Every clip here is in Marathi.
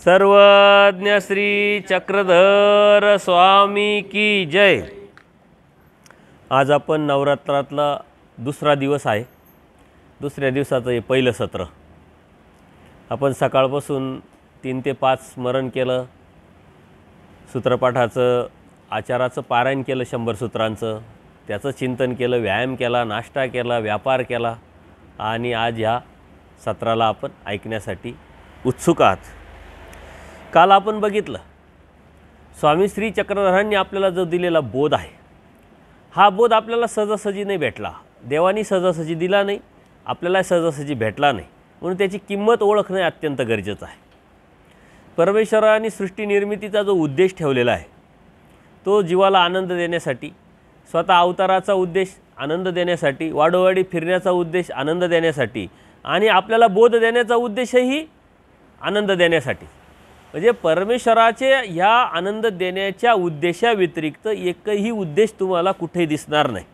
सर्वज्ञ श्री चक्रधर स्वामी की जय। आज आपण नवरात्रातला दुसरा दिवस आहे। दुसऱ्या दिवसाचं हे पहिलं सत्र आपण सकाळपासून 3 ते 5 स्मरण केलं, सूत्रपाठाचं आचाराचं पारायण केलं, 100 सूत्रांचं त्याचं चिंतन केलं, व्यायाम केला, नाश्ता केला, व्यापार केला आणि आज ह्या सत्राला आपण ऐकण्यासाठी उत्सुक आहात। काल आपण बघितलं स्वामी श्री चक्रधरांनी आपल्याला जो दिलेला बोध आहे, हा बोध आपल्याला सहजासहजी नाही भेटला, देवानी सहजासहजी दिला नाही, आपल्याला सहजासहजी भेटला नाही, म्हणून त्याची किंमत ओळखणे अत्यंत गरजेचं आहे। परमेश्वराने सृष्टी निर्मितीचा जो उद्देश ठेवलेला आहे तो जीवाला आनंद देण्यासाठी, स्वतः अवताराचा उद्देश आनंद देण्यासाठी, वाडोवाडी फिरण्याचा उद्देश आनंद देण्यासाठी आणि आपल्याला बोध देण्याचा उद्देशही आनंद देण्यासाठी। म्हणजे परमेश्वराचे ह्या आनंद देण्याच्या उद्देशाव्यतिरिक्त एकही उद्देश तुम्हाला कुठेही दिसणार नाही।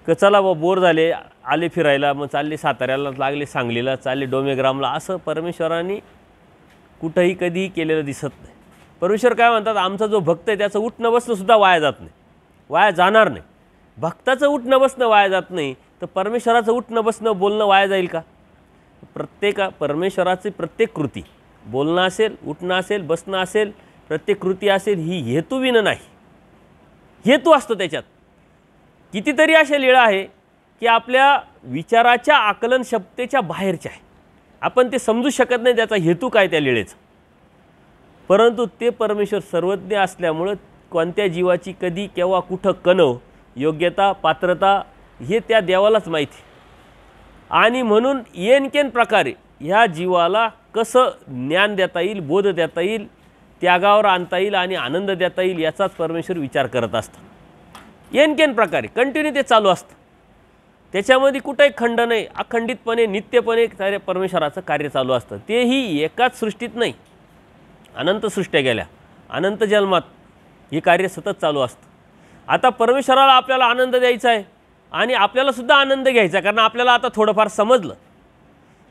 की चला बोर झाले, आले फिरायला, मग चालले साताऱ्याला, लागले सांगलीला, चालले डोमेग्रामला, असं परमेश्वराने कुठेही कधीही केलेलं दिसत नाही। परमेश्वर काय म्हणतात, आमचा जो भक्त आहे त्याचं उठणं बसणं सुद्धा वाया जात नाही, वाया जाणार नाही। भक्ताचं उठणं बसणं वाया जात नाही तर परमेश्वराचं उठणं बसणं बोलणं वाया जाईल का? परमेश्वराची प्रत्येक कृती, बोलणं असेल, उठणं असेल, बसणं असेल, प्रत्येक कृती असेल, ही हेतुविन नाही, हेतू असतो त्याच्यात। कितीतरी अशा लीळा आहे की आपल्या विचाराच्या आकलन क्षमतेच्या बाहेरच्या आहे, आपण ते समजू शकत नाही त्याचा हेतू काय त्या लीळेचा। परंतु ते परमेश्वर सर्वज्ञ असल्यामुळं कोणत्या जीवाची कधी केव्हा कुठं कणव, योग्यता, पात्रता हे त्या देवालाच माहिती। आणि म्हणून येनकेन प्रकारे ह्या जीवाला कसं ज्ञान देता येईल, बोध देता येईल, त्यागावर आणता येईल आणि आनंद देता येईल याचाच परमेश्वर विचार करत असतात। येनकेन प्रकारे कंटिन्यू ते चालू असतं, त्याच्यामध्ये कुठेही खंड नाही, अखंडितपणे नित्यपणे सारे परमेश्वराचं कार्य चालू असतं। तेही एकाच सृष्टीत नाही, अनंत सृष्ट्या गेल्या, अनंत जन्मात हे कार्य सतत चालू असतं। आता परमेश्वराला आपल्याला आनंद द्यायचा आहे आणि आपल्याला सुद्धा आनंद घ्यायचा, कारण आपल्याला आता थोडंफार समजलं।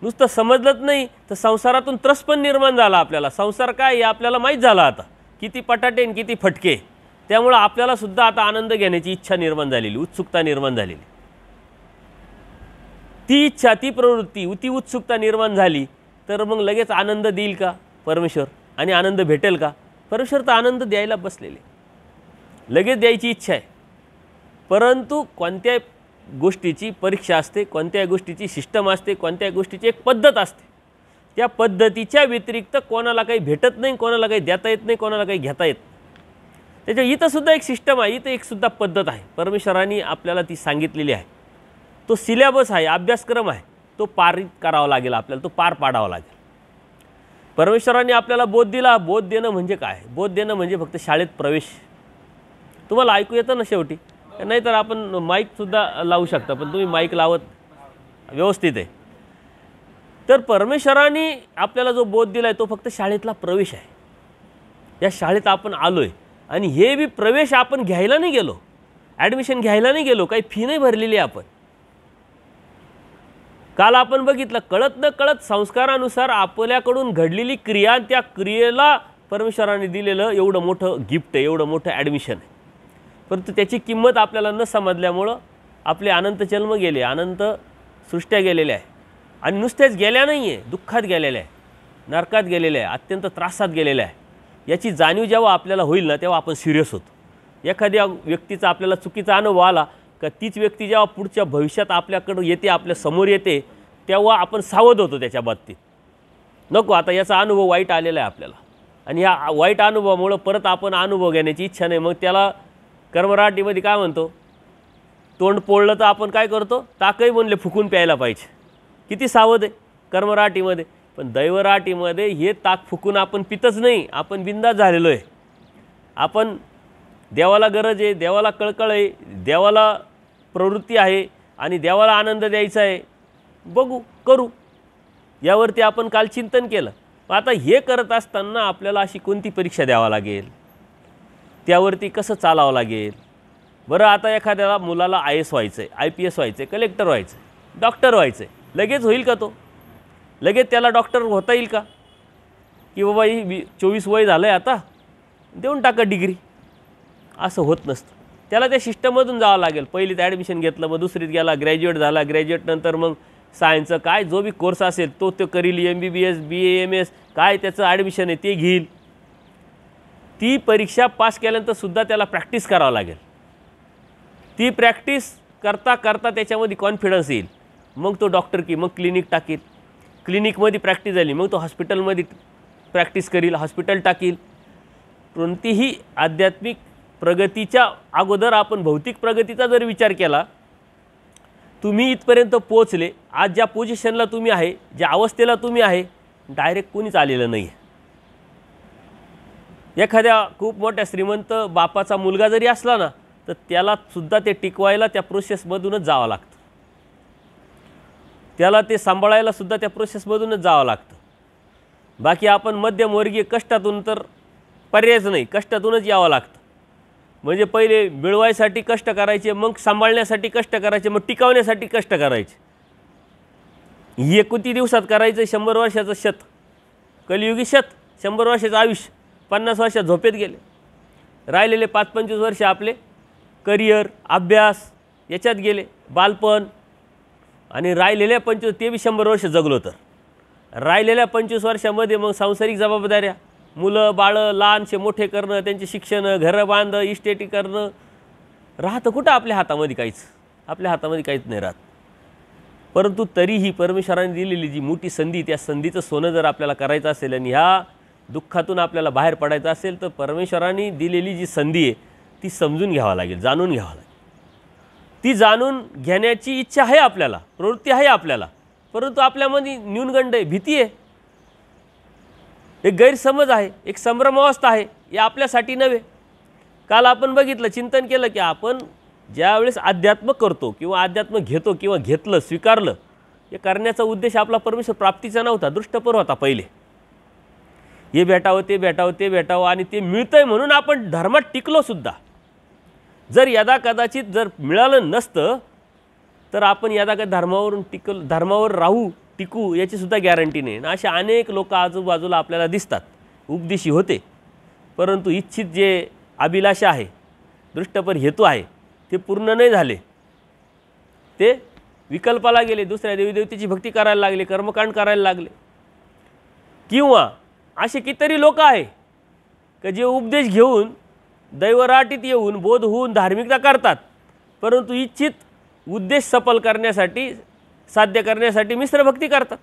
नुसतं समजलंच नाही तर संसारातून त्रस पण निर्माण झाला आपल्याला। संसार काय हे आपल्याला माहीत झालं आता, किती पटाटे आणि किती फटके। त्यामुळे आपल्याला सुद्धा आता आनंद घेण्याची इच्छा निर्माण झालेली, उत्सुकता निर्माण झालेली। ती इच्छा, ती प्रवृत्ती, ती उत्सुकता निर्माण झाली तर मग लगेच आनंद देईल का परमेश्वर? आणि आनंद भेटेल का? परमेश्वर तर आनंद द्यायला बसलेले, लगेच द्यायची इच्छा आहे। परंतु कोणत्या गोष्टीची परीक्षा असते, कोणत्या गोष्टीची सिस्टम असते, कोणत्या गोष्टीची एक पद्धत असते। त्या पद्धतीच्या व्यतिरिक्त कोणाला काही भेटत नाही, कोणाला काही देता येत नाही, कोणाला काही घेता येत। त्याच्या इथं सुद्धा एक सिस्टम आहे, इथं एक सुद्धा पद्धत आहे, परमेश्वरांनी आपल्याला ती सांगितलेली आहे। तो सिलेबस आहे, अभ्यासक्रम आहे, तो पारित करावा लागेल आपल्याला, तो पार पाडावा लागेल। परमेश्वरांनी आपल्याला बोध दिला। बोध देणं म्हणजे काय? बोध देणं म्हणजे फक्त शाळेत प्रवेश। तुम्हाला ऐकू येतं ना शेवटी? नाही तर आपण माईकसुद्धा लावू शकता, पण तुम्ही माईक लावत व्यवस्थित आहे। तर परमेश्वरांनी आपल्याला जो बोध दिला आहे तो फक्त शाळेतला प्रवेश आहे। या शाळेत आपण आलो आहे आणि हे बी प्रवेश आपण घ्यायला नाही गेलो, ॲडमिशन घ्यायला नाही गेलो, काही फी नाही भरलेली आपण। काल आपण बघितलं, कळत न कळत संस्कारानुसार आपल्याकडून घडलेली क्रिया, त्या क्रियेला परमेश्वराने दिलेलं एवढं मोठं गिफ्ट आहे, एवढं मोठं ॲडमिशन आहे। परंतु त्याची किंमत आपल्याला न समजल्यामुळं आपले अनंत जन्म गेले, अनंत सृष्ट्या गेलेल्या आहे। आणि नुसतेच गेल्या नाही आहे, दुःखात गेलेल्या आहे, नरकात गेलेल्या आहे, अत्यंत त्रासात गेलेल्या आहे। याची जाणीव जेव्हा आपल्याला होईल ना तेव्हा आपण सिरियस होतो। एखाद्या व्यक्तीचा आपल्याला चुकीचा अनुभव आला का तीच व्यक्ती जेव्हा पुढच्या भविष्यात आपल्याकडे येते, आपल्या समोर येते, तेव्हा आपण सावध होतो त्याच्या बाबतीत। नको, आता याचा अनुभव वाईट आलेला आहे आपल्याला आणि ह्या वाईट अनुभवामुळं परत आपण अनुभव घेण्याची इच्छा नाही। मग त्याला कर्मराटीमध्ये काय म्हणतो, तोंड पोळलं तर आपण काय करतो, ताकही म्हणले फुकून प्यायला पाहिजे। किती सावध आहे कर्मराटीमध्ये। पण दैवराटीमध्ये हे ताक फुकून आपण पितच नाही, आपण बिंदास झालेलो आहे। आपण देवाला गरज आहे, देवाला कळकळ आहे, देवाला प्रवृत्ती आहे आणि देवाला आनंद द्यायचा आहे, बघू करू, यावरती आपण काल चिंतन केलं। आता हे करत असताना आपल्याला अशी कोणती परीक्षा द्यावा लागेल, त्यावरती कसं चालावं लागेल? बरं, आता एखाद्याला मुलाला IAS व्हायचं आहे, IPS व्हायचं आहे, कलेक्टर व्हायचं आहे, डॉक्टर व्हायचं आहे, लगेच होईल का? तो लगेच त्याला डॉक्टर होता येईल का? की बाबा ही 24 वय झालं आहे आता, देऊन टाका डिग्री. असं होत नसतं. त्याला त्या सिस्टममधून जावं लागेल. पहिलीत ॲडमिशन घेतलं, मग दुसरीत गेला, ग्रॅज्युएट झाला, ग्रॅज्युएटनंतर मग सायन्सचं काय जो बी कोर्स असेल तो करील, MBBS BA MS काय त्याचं ॲडमिशन आहे ते घेईल. ती परीक्षा पास केल्यानंतरसुद्धा त्याला प्रॅक्टिस करावं लागेल. ती प्रॅक्टिस करता करता त्याच्यामध्ये कॉन्फिडन्स येईल. मग तो डॉक्टर की मग क्लिनिक टाकील, क्लिनिकमध्ये प्रॅक्टिस झाली मग तो हॉस्पिटलमध्ये प्रॅक्टिस करील, हॉस्पिटल टाकील. कोणतीही आध्यात्मिक प्रगतीच्या अगोदर आपण भौतिक प्रगतीचा जर विचार केला, तुम्ही इथपर्यंत पोहोचले, आज ज्या पोझिशनला तुम्ही आहे, ज्या अवस्थेला तुम्ही आहे, डायरेक्ट कोणीच आलेलं नाही आहे. एखाद्या खूप मोठ्या श्रीमंत बापाचा मुलगा जरी असला ना, तर त्यालासुद्धा ते टिकवायला त्या प्रोसेसमधूनच जावं लागतं. त्याला ते सांभाळायलासुद्धा त्या प्रोसेसमधूनच जावं लागतं. बाकी आपण मध्यमवर्गीय कष्टातून तर पर्यायच नाही, कष्टातूनच यावं लागतं. म्हणजे पहिले मिळवायसाठी कष्ट करायचे, मग सांभाळण्यासाठी कष्ट करायचे, मग टिकवण्यासाठी कष्ट करायचे. हे किती दिवसात करायचं? 100 वर्षाचं शत, कलियुगी शत, 100 वर्षाचं आयुष्य 50 वर्षात झोपेत गेले. राहिलेले 5-25 वर्ष आपले करिअर, अभ्यास याच्यात गेले, बालपण. आणि राहिलेल्या 25 ते बी 100 वर्ष जगलो तर राहिलेल्या 25 वर्षामध्ये मग सांसारिक जबाबदाऱ्या, मुलं बाळं लहानशे मोठे करणं, त्यांचे शिक्षण, घरं बांधणं, इस्टेटी करणं, राहतं कुठं आपल्या हातामध्ये? काहीच आपल्या हातामध्ये काहीच नाही राहत. परंतु तरीही परमेश्वराने दिलेली जी मोठी संधी, त्या संधीचं सोनं जर आपल्याला करायचं असेल आणि ह्या दुःखातून आपल्याला बाहेर पडायचं असेल, तर परमेश्वराने दिलेली जी संधी आहे ती समजून घ्यावं लागेल, जाणून घ्यावं लागेल. ती जाणून घेण्याची इच्छा आहे आपल्याला, प्रवृत्ती आहे आपल्याला, परंतु आपल्यामध्ये न्यूनगंड आहे, भीती आहे, एक गैरसमज आहे, एक संभ्रमावस्था आहे. हे आपल्यासाठी नव्हे. काल आपण बघितलं, चिंतन केलं की आपण ज्यावेळेस अध्यात्म करतो किंवा अध्यात्म घेतो किंवा घेतलं, स्वीकारलं, हे करण्याचा उद्देश आपला परमेश्वर प्राप्तीचा नव्हता, दृष्टपर होता. पहिले हे भेटावं, ते भेटावं, ते भेटावं, आणि ते मिळतंय म्हणून आपण धर्मात टिकलोसुद्धा. जर यदा कदाचित जर मिळालं नसतं तर आपण यदा कदा धर्मावर राहू, टिकू याचीसुद्धा गॅरंटी नाही. ना अशा अनेक लोक आजूबाजूला आपल्याला दिसतात, उपदेशी होते, परंतु इच्छित जे अभिलाषा आहे, दृष्टपर हेतू आहे, ते पूर्ण नाही झाले. ते विकल्पाला गेले, दुसऱ्या देवीदेवतेची भक्ती करायला लागले, कर्मकांड करायला लागले. किंवा असे कितीतरी लोक आहे की जे उपदेश घेऊन दैवराटीत येऊन बोध होऊन धार्मिकता करतात, परंतु इच्छित उद्देश सफल करण्यासाठी, साध्य करण्यासाठी मिश्र भक्ती करतात.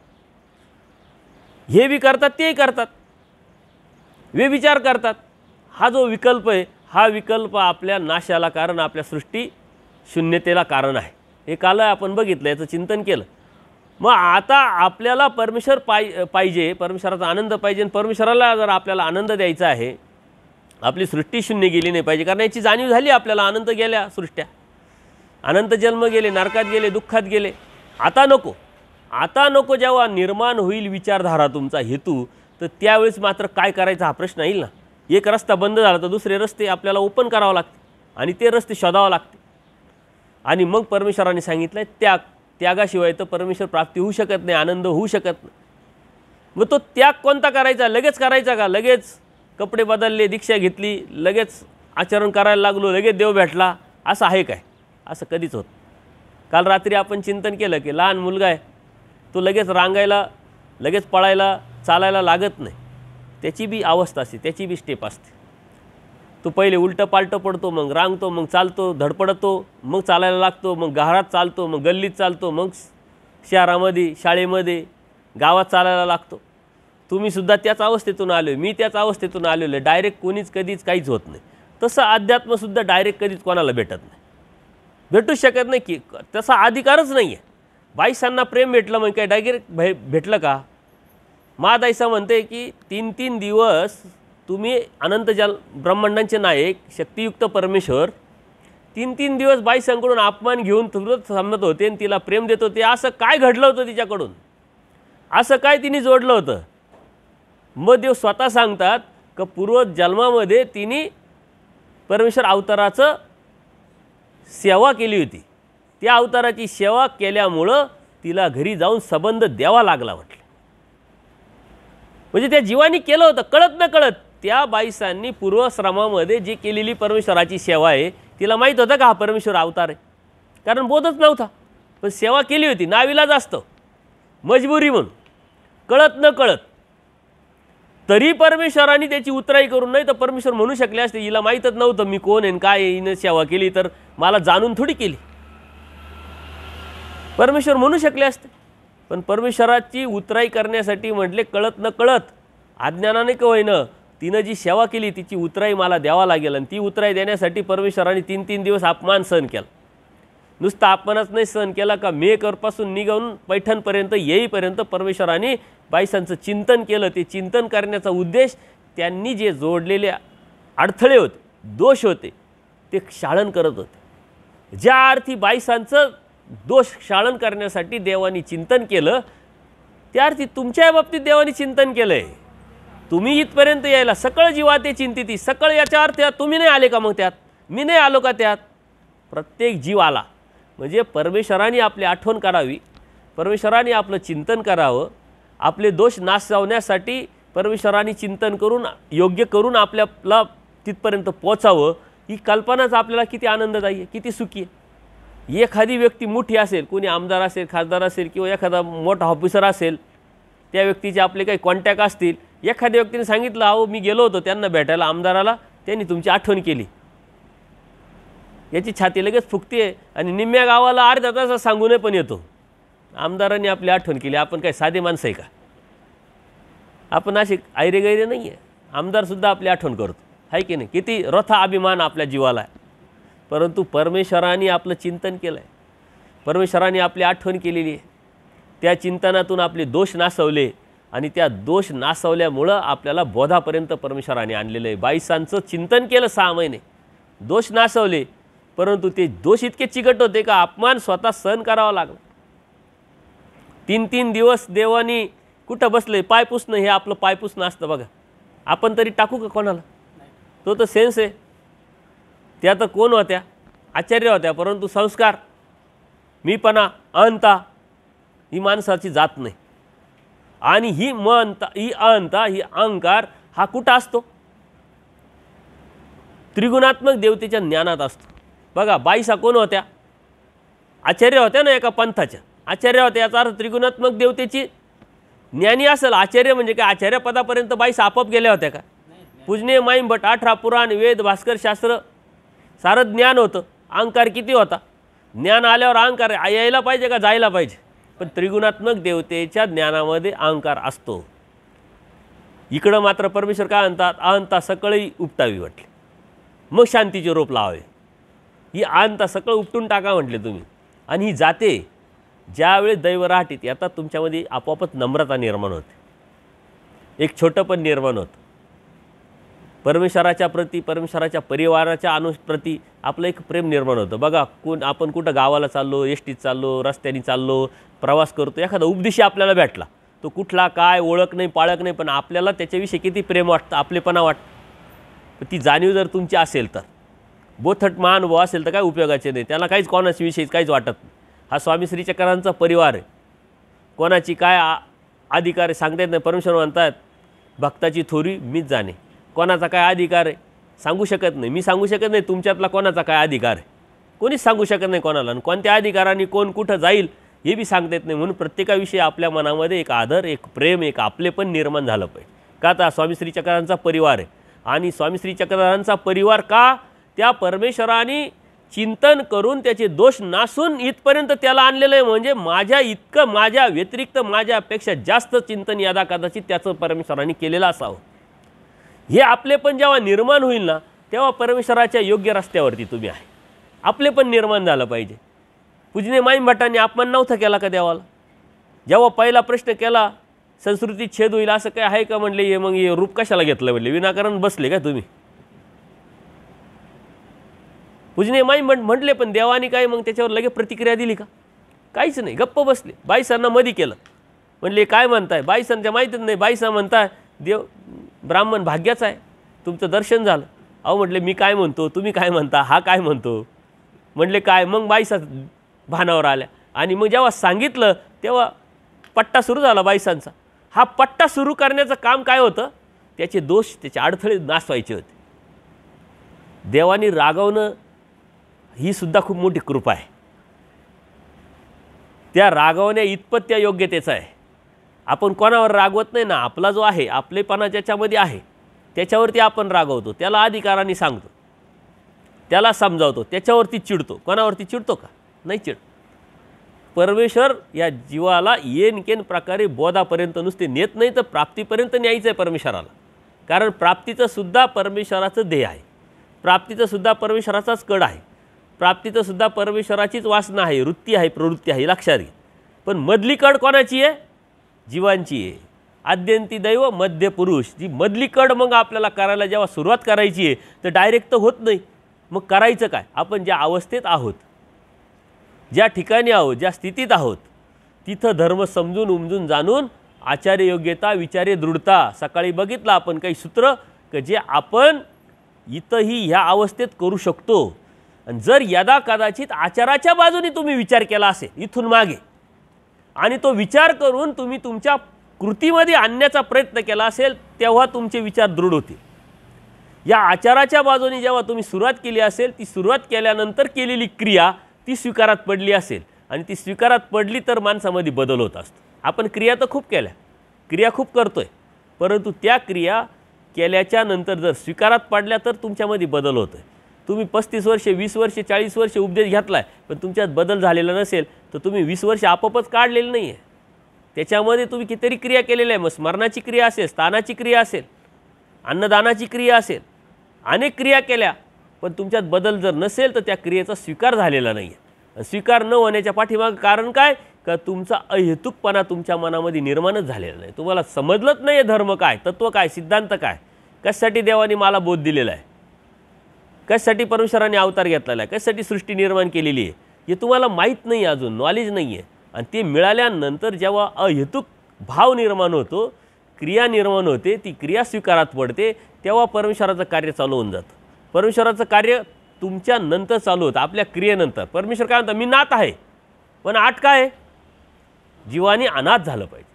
हे बी करतात, तेही करतात, व्यभिचार करतात. हा जो विकल्प आहे, हा विकल्प आपल्या नाशाला कारण, आपल्या सृष्टी शून्यतेला कारण आहे. हे काल आपण बघितलं, याचं चिंतन केलं. मग आता आपल्याला परमेश्वर पाहिजे, परमेश्वराचा आनंद पाहिजे. आणि परमेश्वराला जर आपल्याला आनंद द्यायचा आहे, आपली सृष्टी शून्य गेली नाही पाहिजे, कारण याची जाणीव झाली आपल्याला. आनंद गेल्या सृष्ट्या, अनंत जन्म गेले, नरकात गेले, दुःखात गेले. आता नको, आता नको. जेव्हा निर्माण होईल विचारधारा, तुमचा हेतू, तर त्यावेळेस मात्र काय करायचा हा प्रश्न येईल ना. एक रस्ता बंद झाला तर दुसरे रस्ते आपल्याला ओपन करावं लागते, आणि ते रस्ते शोधावं लागते. आणि मग परमेश्वराने सांगितलं, त्यागाशिवाय तर परमेश्वर प्राप्ती होऊ शकत नाही, आनंद होऊ शकत नाही. मग तो त्याग कोणता करायचा? लगेच करायचा का? लगेच कपडे बदलले, दीक्षा घेतली, लगेच आचरण करायला लागलो, लगेच देव भेटला, असं आहे काय? असं कधीच होत. काल रात्री आपण चिंतन केलं की लहान मुलगा आहे, तो लगेच रांगायला, लगेच पळायला, चालायला लागत नाही. त्याची बी अवस्था असते, त्याची बी स्टेप असते. तो पहिले उलटं पालटं पडतो, मग रांगतो, मग चालतो, धडपडतो, मग चालायला लागतो, मग घरात चालतो, मग गल्लीत चालतो, मग शहरामध्ये, शाळेमध्ये, गावात चालायला लागतो. तुम्हीसुद्धा त्याच अवस्थेतून आलो आहे, मी त्याच अवस्थेतून आलेलो आहे. डायरेक्ट कोणीच कधीच काहीच होत नाही. तसं अध्यात्मसुद्धा डायरेक्ट कधीच कोणाला भेटत नाही, भेटूच शकत नाही, की तसा अधिकारच नाही आहे. बाईसांना प्रेम भेटलं मग काय डायरेक्ट भेटलं का? महादाईसा म्हणते की 3-3 दिवस तुम्ही अनंत ब्रह्मांडांचे नायक शक्तियुक्त परमेश्वर 3-3 दिवस बाईसांकडून अपमान घेऊन तुरंत थांबत होते आणि तिला प्रेम देत होते. असं काय घडलं होतं तिच्याकडून? असं काय तिने जोडलं होतं? मग देव स्वतः सांगतात की पूर्वजन्मामध्ये तिने परमेश्वर अवताराचं सेवा केली होती. त्या अवताराची सेवा केल्यामुळं तिला घरी जाऊन संबंध द्यावा लागला म्हटलं. म्हणजे त्या जीवानी केलं होतं कळत न कळत. त्या बाईसांनी पूर्वश्रमामध्ये जी केलेली परमेश्वराची सेवा आहे तिला माहीत होतं का हा परमेश्वर अवतार आहे, कारण बोधच नव्हता, पण सेवा केली होती नाविलाज असतं, मजबुरी म्हणून, कळत न कळत. तरी परमेश्वराने त्याची उतराई करून, नाही तर परमेश्वर म्हणू शकले असते हिला माहीतच नव्हतं मी कोण आहे काय आहे, हिनं सेवा केली तर मला जाणून थोडी केली, परमेश्वर म्हणू शकले असते. पण परमेश्वराची उतराई करण्यासाठी म्हटले कळत न कळत, अज्ञानाने का होईना तिनं जी सेवा केली तिची उतराई मला द्यावा लागेल. आणि ती उतराई देण्यासाठी परमेश्वराने 3-3 दिवस अपमान सहन केला. नुसता अपमानच नाही सहन केला का, मेघरपासून निघून पैठणपर्यंत येईपर्यंत परमेश्वराने बाईसांचं चिंतन केलं. ते चिंतन करण्याचा उद्देश त्यांनी जे जोडलेले अडथळे होते, दोष होते, ते क्षालन करत होते. ज्या अर्थी बाईसांचं दोष क्षालन करण्यासाठी देवानी चिंतन केलं, त्या अर्थी तुमच्या बाबतीत देवानी चिंतन केलं आहे. तुम्ही इथपर्यंत यायला सकळ जीवा ते चिंतिती, सकळ याच्या अर्थ तुम्ही नाही आले का, मग त्यात मी नाही आलो का, त्यात प्रत्येक जीव आला. म्हणजे परमेश्वराने आपली आठवण करावी, परमेश्वराने आपलं चिंतन करावं, आपले दोष नासवण्यासाठी परमेश्वराने चिंतन करून योग्य करून आपल्याला तिथपर्यंत पोचावं. ही कल्पनाच आपल्याला किती आनंददायी आहे, किती सुखी आहे. एखादी व्यक्ती मोठी असेल, कोणी आमदार असेल, खासदार असेल किंवा एखादा मोठा ऑफिसर असेल, त्या व्यक्तीचे आपले काही कॉन्टॅक्ट असतील, एखाद्या व्यक्तीने सांगितलं अहो मी गेलो होतो त्यांना भेटायला आमदाराला, त्यांनी तुमची आठवण केली, याची छाती लगेच फुगते आणि निम्म्या गावाला अर्ध्या तासात सांगून पण येतो आमदारांनी आपली आठवण केली. आपण काय साधे माणसं आहे का, आपण असे ऐरे गैरे नाही आहे. आमदारसुद्धा आपली आठवण करतो, आहे की नाही, किती रथा अभिमान आपल्या जीवाला आहे. परंतु परमेश्वराने आपलं चिंतन केलं आहे, परमेश्वराने आपली आठवण केलेली आहे, त्या चिंतनातून आपले दोष नासवले आणि त्या दोष नासवल्यामुळं आपल्याला बोधापर्यंत परमेश्वराने आणलेलं आहे. बाईसांचं चिंतन केलं 6 महिने, दोष नासवले, परंतु ते दोष इतके चिकट होते का अपमान स्वतः सहन करावा लागला. 3-3 दिवस देवानी कुठं बसले, पाय पुसणं हे आपलं पाय पुसणं असतं बघा. आपण तरी टाकू का कोणाला, तो तर सेन्स आहे. त्या तर कोण होत्या, आचार्य होत्या, परंतु संस्कार, मीपणा, अहंता ही माणसाची जात नाही. आणि ही महंता, ही अहंता, ही अहंकार हा कुठं असतो, त्रिगुणात्मक देवतेच्या ज्ञानात असतो. बघा बाईसा कोण होत्या, आचार्य होत्या ना, एका पंथाच्या आचार्य होत्या. याचा अर्थ त्रिगुणात्मक देवतेची ज्ञानी असेल. आचार्य म्हणजे काय, आचार्य पदापर्यंत बाईसा आपोआप गेल्या होत्या का. पूजनीय माईम भट 18 पुराण, वेद, भास्कर शास्त्र सारं ज्ञान होतं. अहंकार किती होता, ज्ञान आल्यावर अहंकार यायला पाहिजे का जायला पाहिजे. पण त्रिगुणात्मक देवतेच्या ज्ञानामध्ये अहंकार असतो. इकडं मात्र परमेश्वर काय म्हणतात, अहंता सकळही उपटावी म्हटले, मग शांतीचे रोप लावावे. ही अहंता सकळ उपटून टाका म्हटले तुम्ही. आणि ही जाते ज्यावेळी दैवराहटीत येतात तुमच्यामध्ये आपोआपच नम्रता निर्माण होते, एक छोटंपण निर्माण होतं. परमेश्वराच्या प्रती, परमेश्वराच्या परिवाराच्या प्रती आपलं एक प्रेम निर्माण होतं. बघा आपण कुठं गावाला चाललो, एसटीत चाललो, रस्त्याने चाललो, प्रवास करतो, एखादा उपदेशी आपल्याला भेटला, तो कुठला काय ओळख नाही पाळख नाही, पण आपल्याला त्याच्याविषयी किती प्रेम वाटतं, आपलेपणा वाटतं. ती जाणीव जर तुमची असेल तर, बोथट महानुभव असेल तर काय उपयोगाचे नाही, त्याला काहीच कोणाच्या विषयी काहीच वाटत नाही. हा स्वामी श्री चक्रांचा परिवार आहे, कोणाची काय अधिकार आहे सांगता येत नाही. परमेश्वर म्हणतात भक्ताची थोरी मीच जाणे, कोणाचा काय अधिकार आहे सांगू शकत नाही, मी सांगू शकत नाही तुमच्यातला कोणाचा काय अधिकार आहे, कोणीच सांगू शकत नाही कोणाला. आणि कोणत्या अधिकाराने कोण कुठं जाईल हे बी सांगता येत नाही. म्हणून प्रत्येकाविषयी आपल्या मनामध्ये एक आदर, एक प्रेम, एक आपलेपण निर्माण झालं पाहिजे. का तर स्वामी श्री चक्रांचा परिवार आहे. आणि स्वामी श्री चक्रांचा परिवार का, त्या परमेश्वराने चिंतन करून त्याचे दोष नासून इथपर्यंत त्याला आणलेलं आहे. म्हणजे माझ्या इतकं, माझ्या व्यतिरिक्त, माझ्यापेक्षा जास्त चिंतन यदा कदाचित त्याचं परमेश्वराने केलेलं असावं. हे आपले पण जेव्हा निर्माण होईल ना, तेव्हा परमेश्वराच्या योग्य रस्त्यावरती तुम्ही आहे. आपले पण निर्माण झालं पाहिजे. पूजनीय माईम भटांनी अपमान नव्हता केला का देवाला. जेव्हा पहिला प्रश्न केला संस्कृतीत छेद होईल असं काय आहे का, म्हणले हे मग हे रूप कशाला घेतलं, म्हणले विनाकारण बसले काय तुम्ही. पूजनीय माईम म्हटले, पण देवानी काय मग त्याच्यावर लगेच प्रतिक्रिया दिली का, काहीच नाही, गप्प बसले. बाईसांना मधी केलं, म्हणले काय म्हणताय, बाईसांच्या माहीतच नाही. बाईसा म्हणताय देव ब्राह्मण भाग्याचा आहे, तुमचं दर्शन झालं. अहो म्हटले मी काय म्हणतो, तुम्ही काय म्हणता, हा काय म्हणतो. म्हणले काय, मग बाईसा भानावर आल्या. आणि मग जेव्हा सांगितलं तेव्हा पट्टा सुरू झाला बाईसांचा. हा पट्टा सुरू करण्याचं काम काय होतं? त्याचे दोष, त्याचे अडथळे नासवायचे होते. देवाने रागवणं ही सुद्धा खूप मोठी कृपा आहे. त्या रागवण्या इतपत त्या योग्यतेचं आहे. आपण कोणावर रागवत नाही ना, आपला जो आहे आपलेपणा ज्याच्यामध्ये आहे त्याच्यावरती आपण रागवतो, त्याला अधिकाराने सांगतो, त्याला समजावतो, त्याच्यावरती चिडतो. कोणावरती चिडतो का? नाही चिड. परमेश्वर या जीवाला येनकेन प्रकारे बोधापर्यंत नुसते नेत नाही तर प्राप्तीपर्यंत न्यायचं आहे परमेश्वराला. कारण प्राप्तीचं सुद्धा परमेश्वराचं ध्येय आहे, प्राप्तीचं सुद्धा परमेश्वराचाच कड आहे, प्राप्तीचं सुद्धा परमेश्वराचीच वासना आहे, वृत्ती आहे, प्रवृत्ती आहे, लक्षात घे. पण मधली कड कोणाची आहे? जीवांची आहे. आद्यंती दैव मध्य पुरुष. जी मधली कड मग आपल्याला करायला जेव्हा सुरुवात करायची आहे तर डायरेक्ट तर होत नाही. मग करायचं काय? आपण ज्या अवस्थेत आहोत, ज्या ठिकाणी आहोत, ज्या स्थितीत आहोत, तिथं धर्म समजून उमजून जाणून आचार्य योग्यता, विचार्य दृढता. सकाळी बघितलं आपण काही सूत्र की जे आपण इथंही ह्या अवस्थेत करू शकतो. आणि जर यदा कदाचित आचाराच्या बाजूने तुम्ही विचार केला असेल इथून मागे आणि तो विचार करून तुम्ही तुमच्या कृतीमध्ये आणण्याचा प्रयत्न केला असेल, तेव्हा तुमचे विचार दृढ होतील. या आचाराच्या बाजूने जेव्हा तुम्ही सुरुवात केली असेल, ती सुरुवात केल्यानंतर केलेली क्रिया ती स्वीकारात पडली असेल आणि ती स्वीकारात पडली तर माणसामध्ये बदल होत असतो. आपण क्रिया तर खूप केल्या, क्रिया खूप करतोय, परंतु त्या क्रिया केल्याच्या नंतर जर स्वीकारात पडल्या तर तुमच्यामध्ये बदल होतोय. तुम्ही 35 वर्षे, 20 वर्षे, 40 वर्षे उपदेश घेतलाय पण तुमच्यात बदल झालेला नसेल तर तुम्ही 20 वर्षे आपोआपच काढलेलं नाही आहे. त्याच्यामध्ये तुम्ही कितीतरी क्रिया केलेल्या आहे. मग स्मरणाची क्रिया असेल, स्थानाची क्रिया असेल, अन्नदानाची क्रिया असेल, अनेक क्रिया केल्या, पण तुमच्यात बदल जर नसेल तर त्या क्रियेचा स्वीकार झालेला नाही आहे. स्वीकार न होण्याच्या पाठीमागं कारण काय? का तुमचा अहेतुकपणा तुमच्या मनामध्ये निर्माणच झालेला नाही. तुम्हाला समजलंच नाही आहे धर्म काय, तत्त्व काय, सिद्धांत काय, कशासाठी देवाने मला बोध दिलेला आहे, कशासाठी परमेश्वराने अवतार घेतलेला आहे, कशासाठी सृष्टी निर्माण केलेली आहे, हे तुम्हाला माहीत नाही, अजून नॉलेज नाही आहे. आणि ते मिळाल्यानंतर जेव्हा अहेतुक भाव निर्माण होतो, क्रिया निर्माण होते, ती क्रिया स्वीकारात पडते, तेव्हा परमेश्वराचं कार्य चालू होऊन जातं. परमेश्वराचं कार्य तुमच्या नंतर चालू होतं, आपल्या क्रियेनंतर. परमेश्वर काय म्हणतात? मी नाथ आहे, पण आठ काय आहे? जीवाने अनाथ झालं पाहिजे.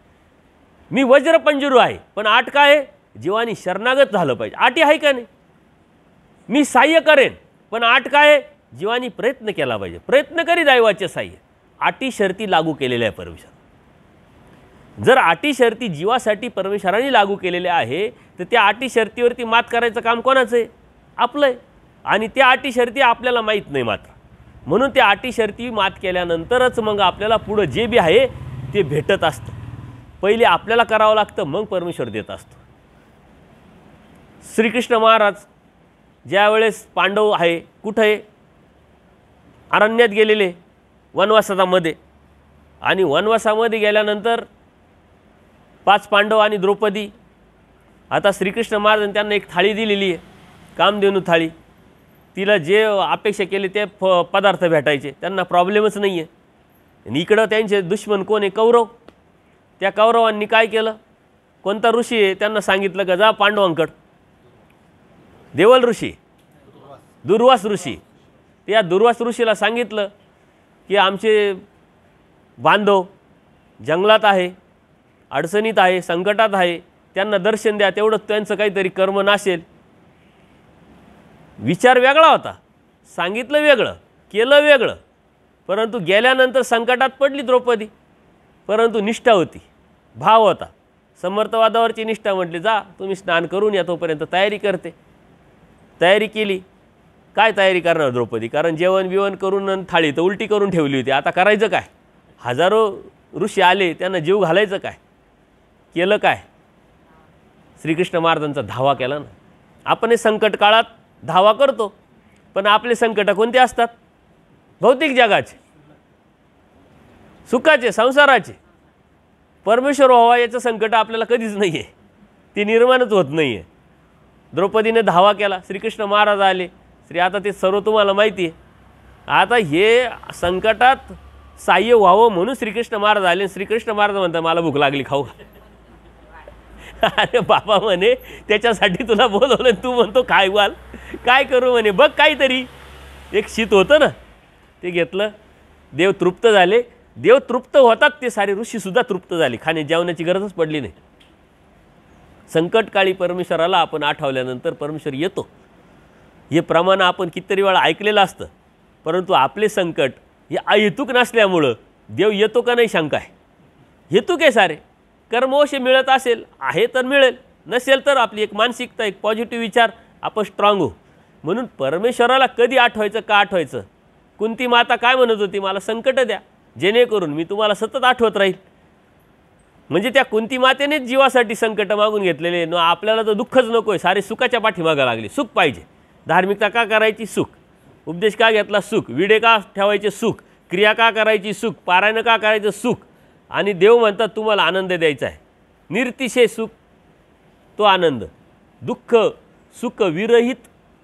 मी वज्रपंजरू आहे, पण आठ काय आहे? जीवाने शरणागत झालं पाहिजे. आठी आहे का नाही? मी सहाय्य करेन, पण आठ काय आहे? जीवाने प्रयत्न केला पाहिजे. प्रयत्न करी दैवाचे सहाय्य. आटी शर्ती लागू केलेल्या आहे परमेश्वर. जर आटी शर्ती जीवासाठी परमेश्वराने लागू केलेल्या आहे तर त्या आटी शर्तीवरती मात करायचं काम कोणाचं आहे? आपलं आहे. आणि त्या अटी शर्ती आपल्याला माहीत नाही मात्र. म्हणून त्या अटी शर्ती मात केल्यानंतरच मग आपल्याला पुढं जे बी आहे ते भेटत असतं. पहिले आपल्याला करावं लागतं, मग परमेश्वर देत असतो. श्रीकृष्ण महाराज ज्या वेळेस पांडव आहे कुठं आहे? अरण्यात गेलेले वनवासामध्ये. आणि वनवासामध्ये गेल्यानंतर 5 पांडव आणि द्रौपदी. आता श्रीकृष्ण महाराजांनी त्यांना एक थाळी दिलेली आहे, कामधेनू थाळी. तिला जे अपेक्षा केली ते पदार्थ भेटायचे, त्यांना प्रॉब्लेमच नाही आहे. आणि इकडं त्यांचे दुश्मन कोण आहे? कौरव. त्या कौरवांनी काय केलं? कोणता ऋषी आहे त्यांना सांगितलं का जा पांडवांकड. देवल ऋषी, दुर्वास ऋषी. त्या दुर्वास ऋषीला सांगितलं की आमचे बांधव जंगलात आहे, अडचणीत आहे, संकटात आहे, त्यांना दर्शन द्या, तेवढं त्यांचं काहीतरी कर्म नासेल. विचार वेगळा होता, सांगितलं वेगळं, केलं वेगळं. परंतु गेल्यानंतर संकटात पडली द्रौपदी, परंतु निष्ठा होती, भाव होता. समर्थवादावरची निष्ठा म्हटली जा तुम्ही स्नान करून या, तोपर्यंत तयारी करते. तयारी केली. काय तयारी करणार द्रौपदी? कारण जेवण बिवण करून थाळी तर उलटी करून ठेवली होती. आता करायचं काय? हजारो ऋषी आले, त्यांना जीव घालायचं काय? केलं काय? श्रीकृष्ण महाराजांचा धावा केला ना. आपण हे संकट काळात धावा करतो, पण आपले संकट कोणते असतात? भौतिक जगाचे, सुखाचे, संसाराचे. परमेश्वर व्हावा याचं संकट आपल्याला कधीच नाही आहे, ते निर्माणच होत नाही आहे. द्रौपदीने धावा केला, श्रीकृष्ण महाराज आले. आता ते सर्व तुम्हाला माहिती आहे. आता हे संकटात साह्य व्हावं म्हणून श्रीकृष्ण महाराज आले. श्रीकृष्ण महाराज म्हणतात मला भूक लागली, खाऊ. अरे बाबा म्हणे त्याच्यासाठी तुला बोलवलं, तू म्हणतो काय वाल काय करू म्हणे. बघ काहीतरी एक शीत होतं ना ते घेतलं. देव तृप्त झाले देव तृप्त होतात, ते सारे ऋषीसुद्धा तृप्त झाले, खाणे जेवणाची गरजच पडली नाही. संकटकाळी परमेश्वराला आपण आठवल्यानंतर परमेश्वर येतो. हे प्रमाण आपण कितीतरी वेळा ऐकलेलं असतं, परंतु आपले संकट हे अहेतुक नसल्यामुळं देव येतो का नाही शंका आहे. हेतुक आहे सारे. कर्मवश मिळत असेल आहे तर मिळेल, नसेल तर आपली एक मानसिकता, एक पॉझिटिव्ह विचार आपण स्ट्रॉंग हो. म्हणून परमेश्वराला कधी आठवायचं, का आठवायचं. कुंती माता काय म्हणत होती, मला संकट द्या जेणेकरून मी तुम्हाला सतत आठवत राहील. म्हणजे त्या कुंती मातेनेच जीवासाठी संकट मागून घेतलेले. न आपल्याला तर दुःखच नको आहे, सारे सुखाच्या पाठीमागं लागले. सुख पाहिजे. धार्मिकता का करायची, सुख. उपदेश का घेतला, सुख. विडे का ठेवायचे, सुख. क्रिया का करायची, सुख. पारायण का करायचं, सुख. आणि देव म्हणतात तुम्हाला आनंद द्यायचा आहे, निरतिशय सुख, तो आनंद. दुःख सुख विरहित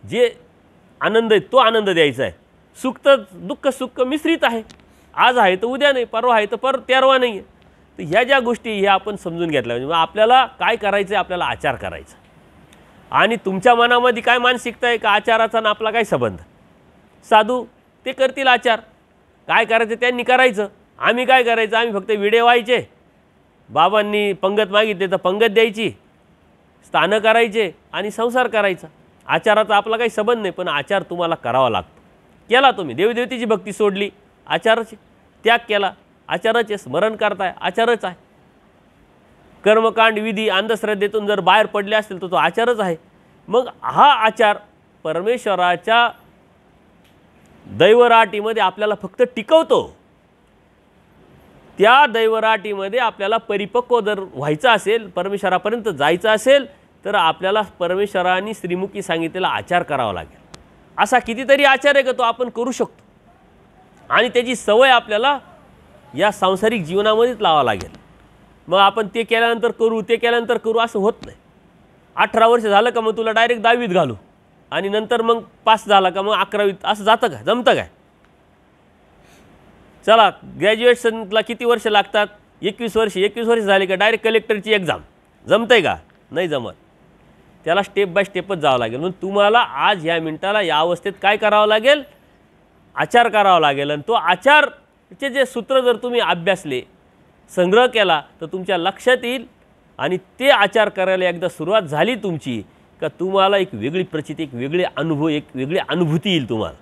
जे आनंद आहे तो आनंद द्यायचा आहे. सुख तर दुःख सुख मिश्रित आहे, आज आहे तर उद्या नाही, परवा आहे तर तेरवा नाही आहे. तर ह्या ज्या गोष्टी ह्या आपण समजून घेतल्या म्हणजे आपल्याला काय करायचं आहे, आपल्याला आचार करायचा. आणि तुमच्या मनामध्ये काय मानसिकता आहे का आचाराचा ना आपला काय संबंध. साधू ते करतील आचार, काय करायचं त्यांनी करायचं, आम्ही काय करायचं, आम्ही फक्त विडे व्हायचे, बाबांनी पंगत मागितले तर पंगत द्यायची, स्थानं करायचे आणि संसार करायचा. आचाराचा आपला काही संबंध नाही, पण आचार तुम्हाला करावा लागतो. केला तुम्ही, देवदेवतेची भक्ती सोडली, आचाराचे त्याग केला, आचाराचे स्मरण करताय, आचारच आहे. कर्मकांड विधी अंधश्रद्धेतून जर बाहेर पडले असतील तर तो आचारच आहे. मग हा आचार परमेश्वराच्या दैवराटीमध्ये आपल्याला फक्त टिकवतो. त्या दैवराटीमध्ये आपल्याला परिपक्व जर व्हायचं असेल, परमेश्वरापर्यंत जायचं असेल, तर आपल्याला परमेश्वरांनी श्रीमुखी सांगितलेला आचार करावा लागेल. असा कितीतरी आचार आहे का तो आपण करू शकतो आणि त्याची सवय आपल्याला या सांसारिक जीवनामध्येच लावावं लागेल. मग आपण ते केल्यानंतर करू, ते केल्यानंतर करू असं होत नाही. 18 वर्ष झालं का मग तुला डायरेक्ट 10वीत घालू आणि नंतर मग पास झाला का मग 11वीत, असं जातं काय, जमतं काय. चला ग्रॅज्युएशनला किती वर्ष लागतात, 21 वर्ष. 21 वर्ष झाली का डायरेक्ट कलेक्टरची एक्झाम, जमतं आहे का, नाही जमत. त्याला स्टेप बाय स्टेपच जावं लागेल. म्हणून तुम्हाला आज ह्या मिनिटाला या अवस्थेत काय करावं लागेल, आचार करावा लागेल. आणि तो आचारचे जे सूत्र जर तुम्ही अभ्यासले, संग्रह केला तर तुमच्या लक्षात येईल. आणि ते आचार करायला एकदा सुरुवात झाली तुमची का तुम्हाला एक वेगळी प्रचिती, एक वेगळे अनुभव, एक वेगळी अनुभूती येईल तुम्हाला.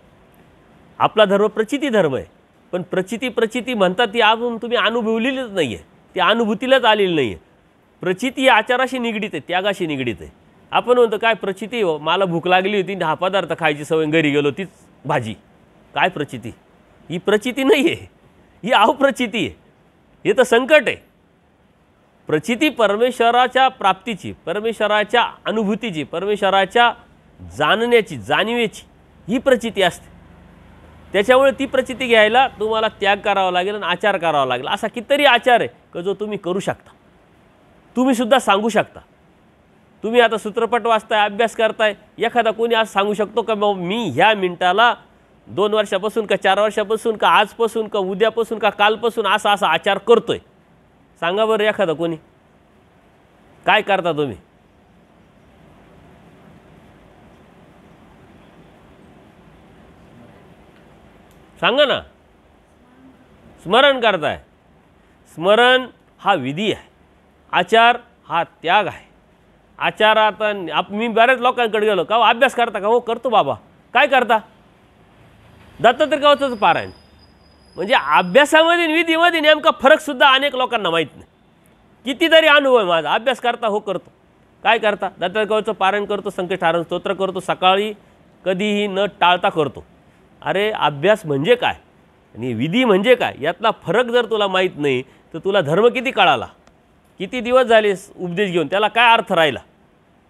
आपला धर्म प्रचिती धर्म आहे, पण प्रचिती म्हणतात ती अजून तुम्ही अनुभवलेलीच नाही आहे, ती अनुभूतीलाच आलेली नाही आहे. प्रचिती ही आचाराशी निगडीत आहे, त्यागाशी निगडीत आहे. आपण म्हणतो काय प्रचिती, हो मला भूक लागली होती, हा पदार्थ खायची सवय, घरी गेलो तीच भाजी, काय प्रचिती. ही प्रचिती नाही आहे, ही अप्रचिती आहे. हे तर संकट आहे. प्रचिती परमेश्वराच्या प्राप्तीची, परमेश्वराच्या अनुभूतीची, परमेश्वराच्या जाणण्याची, जाणीवेची ही प्रचिती असते. त्याच्यामुळे ती प्रचिती घ्यायला तुम्हाला त्याग करावा लागेल आणि आचार करावा लागेल. असा कितीतरी आचार आहे का जो तुम्ही करू शकता, तुम्हीसुद्धा सांगू शकता. तुम्ही आता सूत्रपट वाचताय, अभ्यास करताय, एखादा कोणी आज सांगू शकतो का मग मी ह्या मिनिटाला 2 वर्षापासून का 4 वर्षापासून का आजपासून का उद्यापासून का कालपासून असा असा आचार करतोय. सांगा बरं एखादा कोणी, काय करता तुम्ही. सांगा ना. स्मरण करताय. स्मरण हा विधी आहे, आचार हा त्याग आहे. आचारात मी बऱ्याच लोकांकडे गेलो का अभ्यास करता का, हो करतो बाबा. काय करता, दत्तात्रय गावचं पारायण. म्हणजे अभ्यासामध्ये विधीमध्ये नेमका फरकसुद्धा अनेक लोकांना माहीत नाही. कितीतरी अनुभव आहे माझा, अभ्यास करता, हो करतो. काय करता, दत्तात्रय गावचं पारायण करतो, संकटहारण स्तोत्र करतो, सकाळी कधीही न टाळता करतो. अरे अभ्यास म्हणजे काय आणि विधी म्हणजे काय यातला फरक जर तुला माहीत नाही तर तुला धर्म किती कळाला, किती दिवस झाले उपदेश घेऊन, त्याला काय अर्थ राहिला.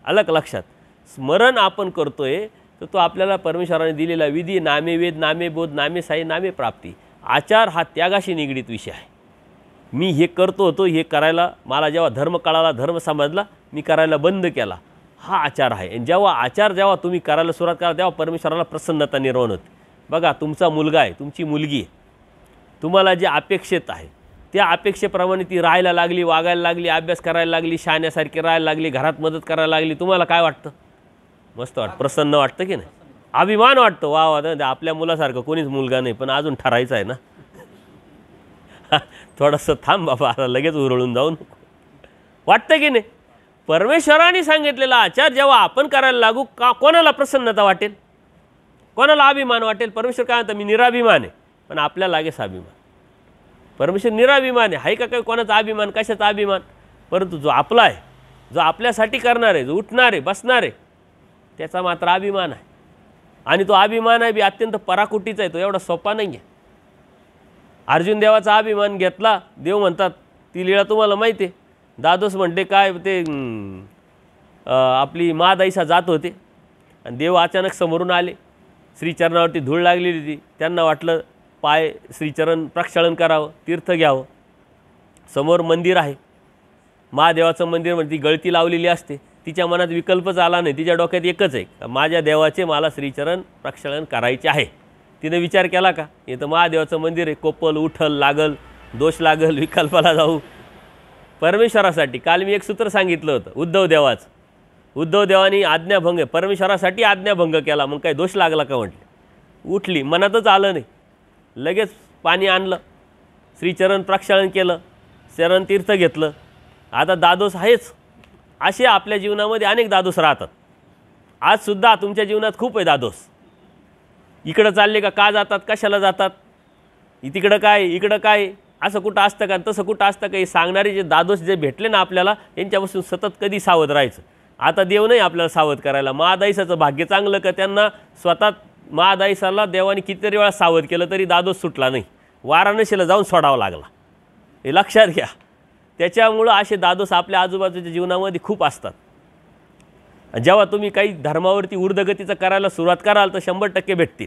अलग लक्षात. स्मरण आपण करतोय तर तो आपल्याला परमेश्वराने दिलेला विधी, नामे वेद, नामे बोध, नामे साई, नामे प्राप्ती. आचार हा त्यागाशी निगडीत विषय आहे. मी हे करतो होतो, हे करायला मला जेव्हा धर्म कळाला, धर्म समजला, मी करायला बंद केला, हा आचार आहे. आणि जेव्हा तुम्ही करायला सुरुवात करा तेव्हा परमेश्वराला प्रसन्नता निर्माण होते. बघा तुमचा मुलगा आहे, तुमची मुलगी आहे, तुम्हाला जे अपेक्षित आहे त्या अपेक्षेप्रमाणे ती राहायला लागली, वागायला लागली, अभ्यास करायला लागली, शहाण्यासारखी राहायला लागली, घरात मदत करायला लागली, तुम्हाला काय वाटतं, मस्त वाटतं, प्रसन्न वाटतं की नाही, अभिमान वाटतो. वा वा आपल्या मुलासारखं कोणीच मुलगा नाही, पण अजून ठरायचं आहे ना. थोडंसं थांब बाबा, आता लगेच उरळून जाऊ नको. वाटतं की नाही? परमेश्वराने सांगितलेला आचार जेव्हा आपण करायला लागू कोणाला प्रसन्नता वाटेल, कोणाला अभिमान वाटेल? परमेश्वर काय म्हणतात, मी निराभिमान आहे, पण आपल्याला लागेच अभिमान. परमेश्वर निराभिमान आहे का काय? कोणाचा अभिमान, कशाचा अभिमान? परंतु जो आपला आहे, जो आपल्यासाठी करणार आहे, जो उठणार आहे, बसणार आहे, त्याचा मात्र अभिमान आहे. आणि तो अभिमान आहे बी अत्यंत पराकुटीचा आहे, तो एवढा सोपा नाही आहे. अर्जुन देवाचा अभिमान घेतला, देव म्हणतात ती लीळा तुम्हाला माहिती आहे. दादोस म्हणते काय ते आपली महादाईसा जात होते आणि देव अचानक समोरून आले. श्रीचरणावरती धूळ लागलेली होती. त्यांना वाटलं पाय श्रीचरण प्रक्षालन करावं, तीर्थ घ्यावं. समोर मंदिर आहे, महादेवाचं मंदिर, म्हणजे ती गळती लावलेली असते. तिच्या मनात विकल्पच आला नाही, तिच्या डोक्यात एकच आहे, माझ्या देवाचे मला श्रीचरण प्रक्षालन करायचे आहे. तिने विचार केला का, हे तर महादेवाचं मंदिर आहे, कोपल उठल लागल, दोष लागल, विकल्पाला जाऊ. परमेश्वरासाठी काल मी एक सूत्र सांगितलं होतं, उद्धव देवाचं. उद्धव देवानी आज्ञाभंग, परमेश्वरासाठी आज्ञाभंग केला, मग काय दोष लागला का म्हटले. उठली, मनातच आलं नाही, लगेच पाणी आणलं, श्रीचरण प्रक्षालन केलं, चरण तीर्थ घेतलं. आता दादोस आहेच. असे आपल्या जीवनामध्ये अनेक दादोस राहतात. आजसुद्धा तुमच्या जीवनात खूप आहे दादोस. इकडं चालले का जातात, कशाला जातात, तिकडं काय, इकडं काय, असं कुठं असतं का, तसं कुठं असतं का, हे सांगणारे जे दादोस जे भेटले ना आपल्याला, यांच्यापासून सतत कधी सावध राहायचं. आता देव नाही आपल्याला सावध करायला. महादाईसाचं भाग्य चांगलं का त्यांना स्वतः महादाईसाला देवाने कितीतरी वेळा सावध केलं तरी दादोस सुटला नाही. वाराणसीला जाऊन सोडावा लागला, हे लक्षात घ्या. त्याच्यामुळं असे दादोस आपल्या आजूबाजूच्या जीवनामध्ये खूप असतात. जेव्हा तुम्ही काही धर्मावरती ऊर्ध्वगतीचं करायला सुरुवात कराल तर 100% भेटतील.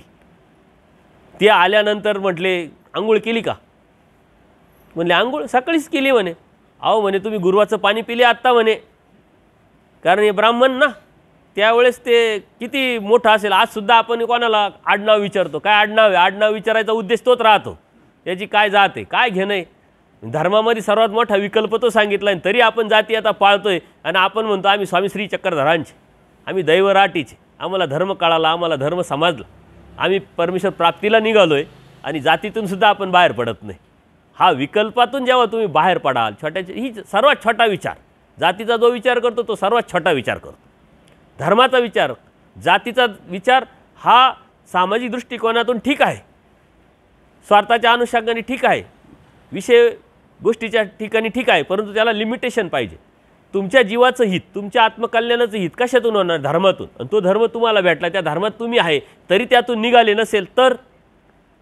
ते आल्यानंतर म्हटले आंघोळ केली का, म्हणले आंघोळ सकाळीच केली म्हणे. अहो म्हणे तुम्ही गुरुवाचं पाणी पिले आत्ता म्हणे, कारण हे ब्राह्मण ना, त्यावेळेस ते किती मोठं असेल. आजसुद्धा आपण कोणाला आडनाव विचारतो, काय आडनाव आहे, आडनाव विचारायचा उद्देश तोच राहतो, याची काय जात आहे, काय घेणं आहे. धर्मामध्ये सर्वात मोठा विकल्प तो सांगितला आहे, तरी आपण जाती आता पाळतोय. आणि आपण म्हणतो आम्ही स्वामी श्री चक्रधरांचे, आम्ही दैवराटीचे, आम्हाला धर्म कळाला, आम्हाला धर्म समजला, आम्ही परमेश्वर प्राप्तीला निघालो आहे, आणि जातीतूनसुद्धा आपण बाहेर पडत नाही. हा विकल्पातून जेव्हा तुम्ही बाहेर पडाल, छोट्याचे, ही सर्वात छोटा विचार, जातीचा जो विचार करतो तो सर्वात छोटा विचार करतो. धर्माचा विचार, जातीचा विचार हा सामाजिक दृष्टिकोनातून ठीक आहे, स्वार्थाच्या अनुषंगाने ठीक आहे, विषय गोष्टीच्या ठिकाणी ठीक आहे, परंतु त्याला लिमिटेशन पाहिजे. तुमच्या जीवाचं हित, तुमच्या आत्मकल्याणाचं हित कशातून होणार, धर्मातून. आणि तो धर्म तुम्हाला भेटला, त्या धर्मात तुम्ही आहे, तरी त्यातून निघाले नसेल तर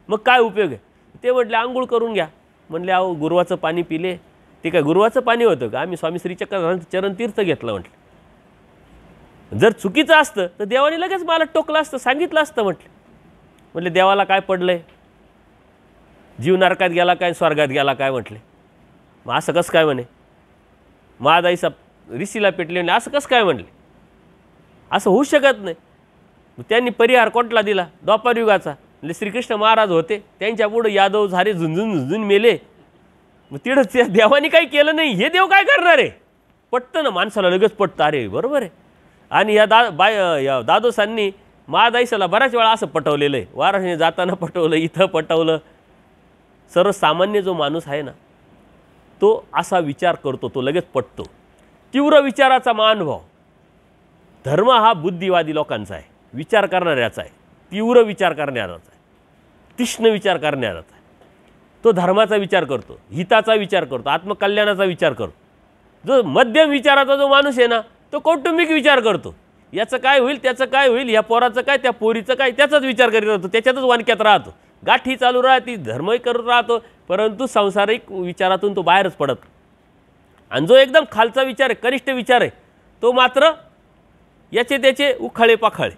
मग काय उपयोग आहे. ते म्हटले आंघोळ करून घ्या. म्हणले अहो गुरुवाचं पाणी पिले, ते काय गुरुवाचं पाणी होतं का, आम्ही स्वामी श्री चक्रधरांचं चरण तीर्थ घेतलं. म्हटलं जर चुकीचं असतं तर देवाने लगेच मला टोकलं असतं, सांगितलं असतं. म्हटले देवाला काय पडलंय, जीव नरकात गेला काय, स्वर्गात गेला काय. म्हटले मग असं कसं काय म्हणे, महादाईसा ऋषीला पेटले म्हणे, असं कसं काय म्हणले, असं होऊ शकत नाही. त्यांनी परिहार कोणला दिला, द्वापार युगाचा. म्हणजे श्रीकृष्ण महाराज होते, त्यांच्या पुढे यादव झारे झुंझून झुंझून मेले. मग तिथं त्या देवाने काही केलं नाही, हे देव काय करणार आहे. पटतं ना, माणसाला लगेच पटतं, अरे बरोबर आहे. आणि या दादोसांनी महादाईसाला बऱ्याच वेळा असं पटवलेलं आहे, वाराणसी जाताना पटवलं, इथं पटवलं. सर्वसामान्य जो माणूस आहे ना, तो असा विचार करतो, तो लगेच पटतो. तीव्र विचाराचा महानुभाव. धर्म हा बुद्धिवादी लोकांचा आहे, विचार करणाऱ्याचा आहे, तीव्र विचार करणाऱ्याचा आहे, तीक्ष्ण विचार करणाऱ्याचा आहे. तो धर्माचा विचार करतो, हिताचा विचार करतो, आत्मकल्याणाचा विचार करतो. जो मध्यम विचाराचा जो माणूस आहे ना, तो कौटुंबिक विचार करतो. याचं काय होईल, त्याचं काय होईल, या पोराचं काय, त्या पोरीचं काय, त्याचाच विचार करीत राहतो, त्याच्यातच वानक्यात राहतो. गाठी चालू राहते, धर्मही करत राहतो, परंतु सांसारिक विचारातून तो बाहेरच पडत. आणि जो एकदम खालचा विचार आहे, कनिष्ठ विचार आहे, तो मात्र याचे त्याचे उखाळे पाखाळे,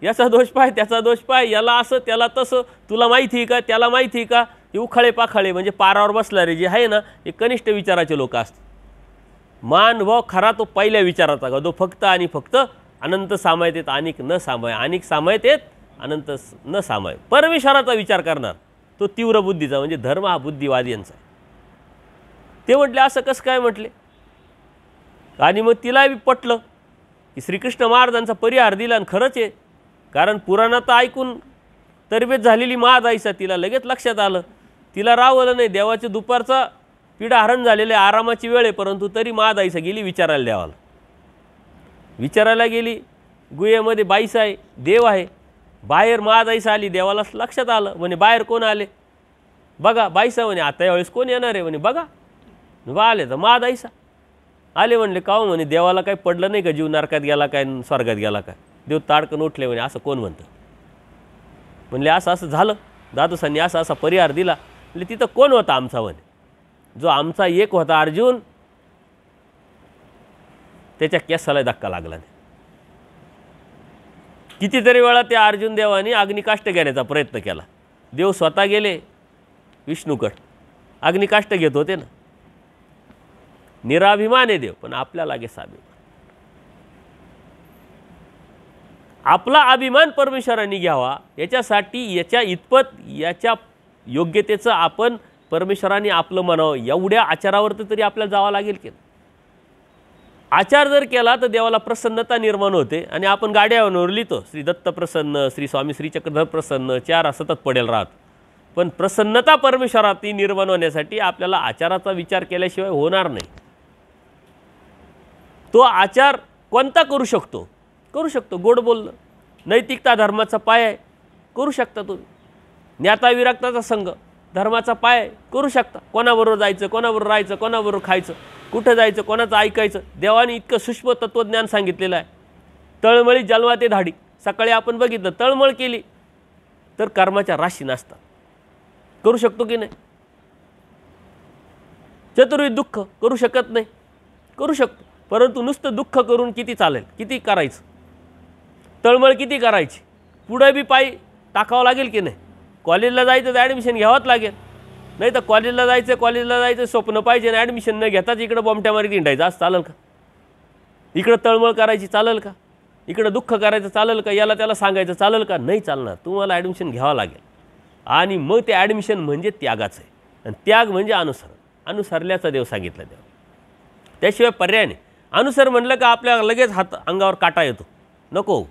याचा दोष पाय, त्याचा दोष पाय, याला असं त्याला तसं, तुला माहिती आहे का, त्याला माहिती आहे का. हे उखाळे पाखाळे म्हणजे पारावर बसणारे जे आहे ना, हे कनिष्ठ विचाराचे लोक असतात. मानव खरा तो पहिल्या विचाराचा का, तो फक्त आणि फक्त अनंत सामायतेत अनेक न सामाय, अनेक सामायतेत अनंत न सामाय, परमेश्वराचा विचार करणार, तो तीव्र बुद्धीचा. म्हणजे धर्म हा बुद्धिवादी यांचा. ते म्हटले असं कसं काय म्हटले. आणि मग तिलाही पटलं की श्रीकृष्ण महाराजांचा परिहार दिला. आणि खरंच आहे, कारण पुराणात ऐकून तरबेज झालेली महादाईसा, तिला लगेच लक्षात आलं. तिला रावलं नाही. देवाचे दुपारचा पिढा हरण झालेले, आरामाची वेळ आहे, परंतु तरी महादाईसा गेली विचारायला देवाला. विचारायला गेली, गुहेमध्ये बाईसा आहे, देव आहे. बाहेर महादाईसा आली, देवाला लक्षात आलं. म्हणे बाहेर कोण आले बघा. बाईसा म्हणे आता यावेळेस कोण येणार आहे. म्हणे बघा. आले तर महादाईसा आले. म्हणले का म्हणे देवाला काही पडलं नाही का, जीव नरकात गेला काय स्वर्गात गेला काय. देव ताडकन उठले. म्हणे असं कोण म्हणतं. म्हणले असं असं झालं. दादूसांनी असा असा परिहार दिला. म्हणजे तिथं कोण होता आमचा. म्हणे जो आमचा एक होता अर्जुन, त्याच्या केसाला धक्का लागला नाही. कितीतरी वेळा त्या अर्जुन देवाने अग्निकाष्ट घेण्याचा प्रयत्न केला. देव स्वतः गेले विष्णूकड, अग्निकाष्ट घेत होते ना. निराभिमान आहे देव, पण आपल्या लागे साभिमान. आपला अभिमान परमेश्वरांनी घ्यावा याच्यासाठी याच्या इतपत याच्या योग्यतेचं आपण परमेश्वरांनी आपलं म्हणावं एवढ्या आचारावर तरी आपल्याला जावं लागेल की. आचार जर केला तर देवाला प्रसन्नता निर्माण होते. आणि आपण गाड्यावर लिहितो श्री दत्त प्रसन्न, श्री स्वामी श्री चक्रधर प्रसन्न, चार सतत पडेल राहत. पण प्रसन्नता परमेश्वरात निर्माण होण्यासाठी आपल्याला आचाराचा विचार केल्याशिवाय होणार नाही. तो आचार कोणता करू शकतो. करू शकतो गोड बोलणं, नैतिकता धर्माचा पाय आहे, करू शकता तुम्ही. ज्ञाता विरक्ताचा संघ धर्माचा पाय आहे, करू शकता. कोणाबरोबर जायचं, कोणाबरोबर राहायचं, कोणाबरोबर खायचं, कुठं जायचं, कोणाचं ऐकायचं. देवाने इतकं सूक्ष्म तत्त्वज्ञान सांगितलेलं आहे. तळमळी जन्माते धाडी. सकाळी आपण बघितलं तळमळ केली तर कर्माच्या राशी नसतात. करू शकतो की नाही. चतुर्विध दुःख करू शकत नाही, करू शकतो. परंतु नुसतं दुःख करून किती चालेल, किती करायचं. तळमळ किती करायची. पुढे बी पायी टाकावं लागेल की नाही. कॉलेजला जायचं तर ॲडमिशन घ्यावंच लागेल. नाही तर कॉलेजला जायचं स्वप्न पाहिजे आणि ॲडमिशन न घेताच इकडं बॉम्बट्या मारीत हिंडायचं. असं चालेल का. इकडं तळमळ करायची चालेल का. इकडं दुःख करायचं चालेल का. याला त्याला सांगायचं चालेल का. नाही चालणार. तुम्हाला ॲडमिशन घ्यावं लागेल. आणि मग ते ॲडमिशन म्हणजे त्यागाचं आहे. आणि त्याग म्हणजे अनुसरण. अनुसरल्याचा देव सांगितला देव. त्याशिवाय पर्याय नाही. अनुसर म्हणलं का आपल्या लगेच हात अंगावर काटा येतो. नको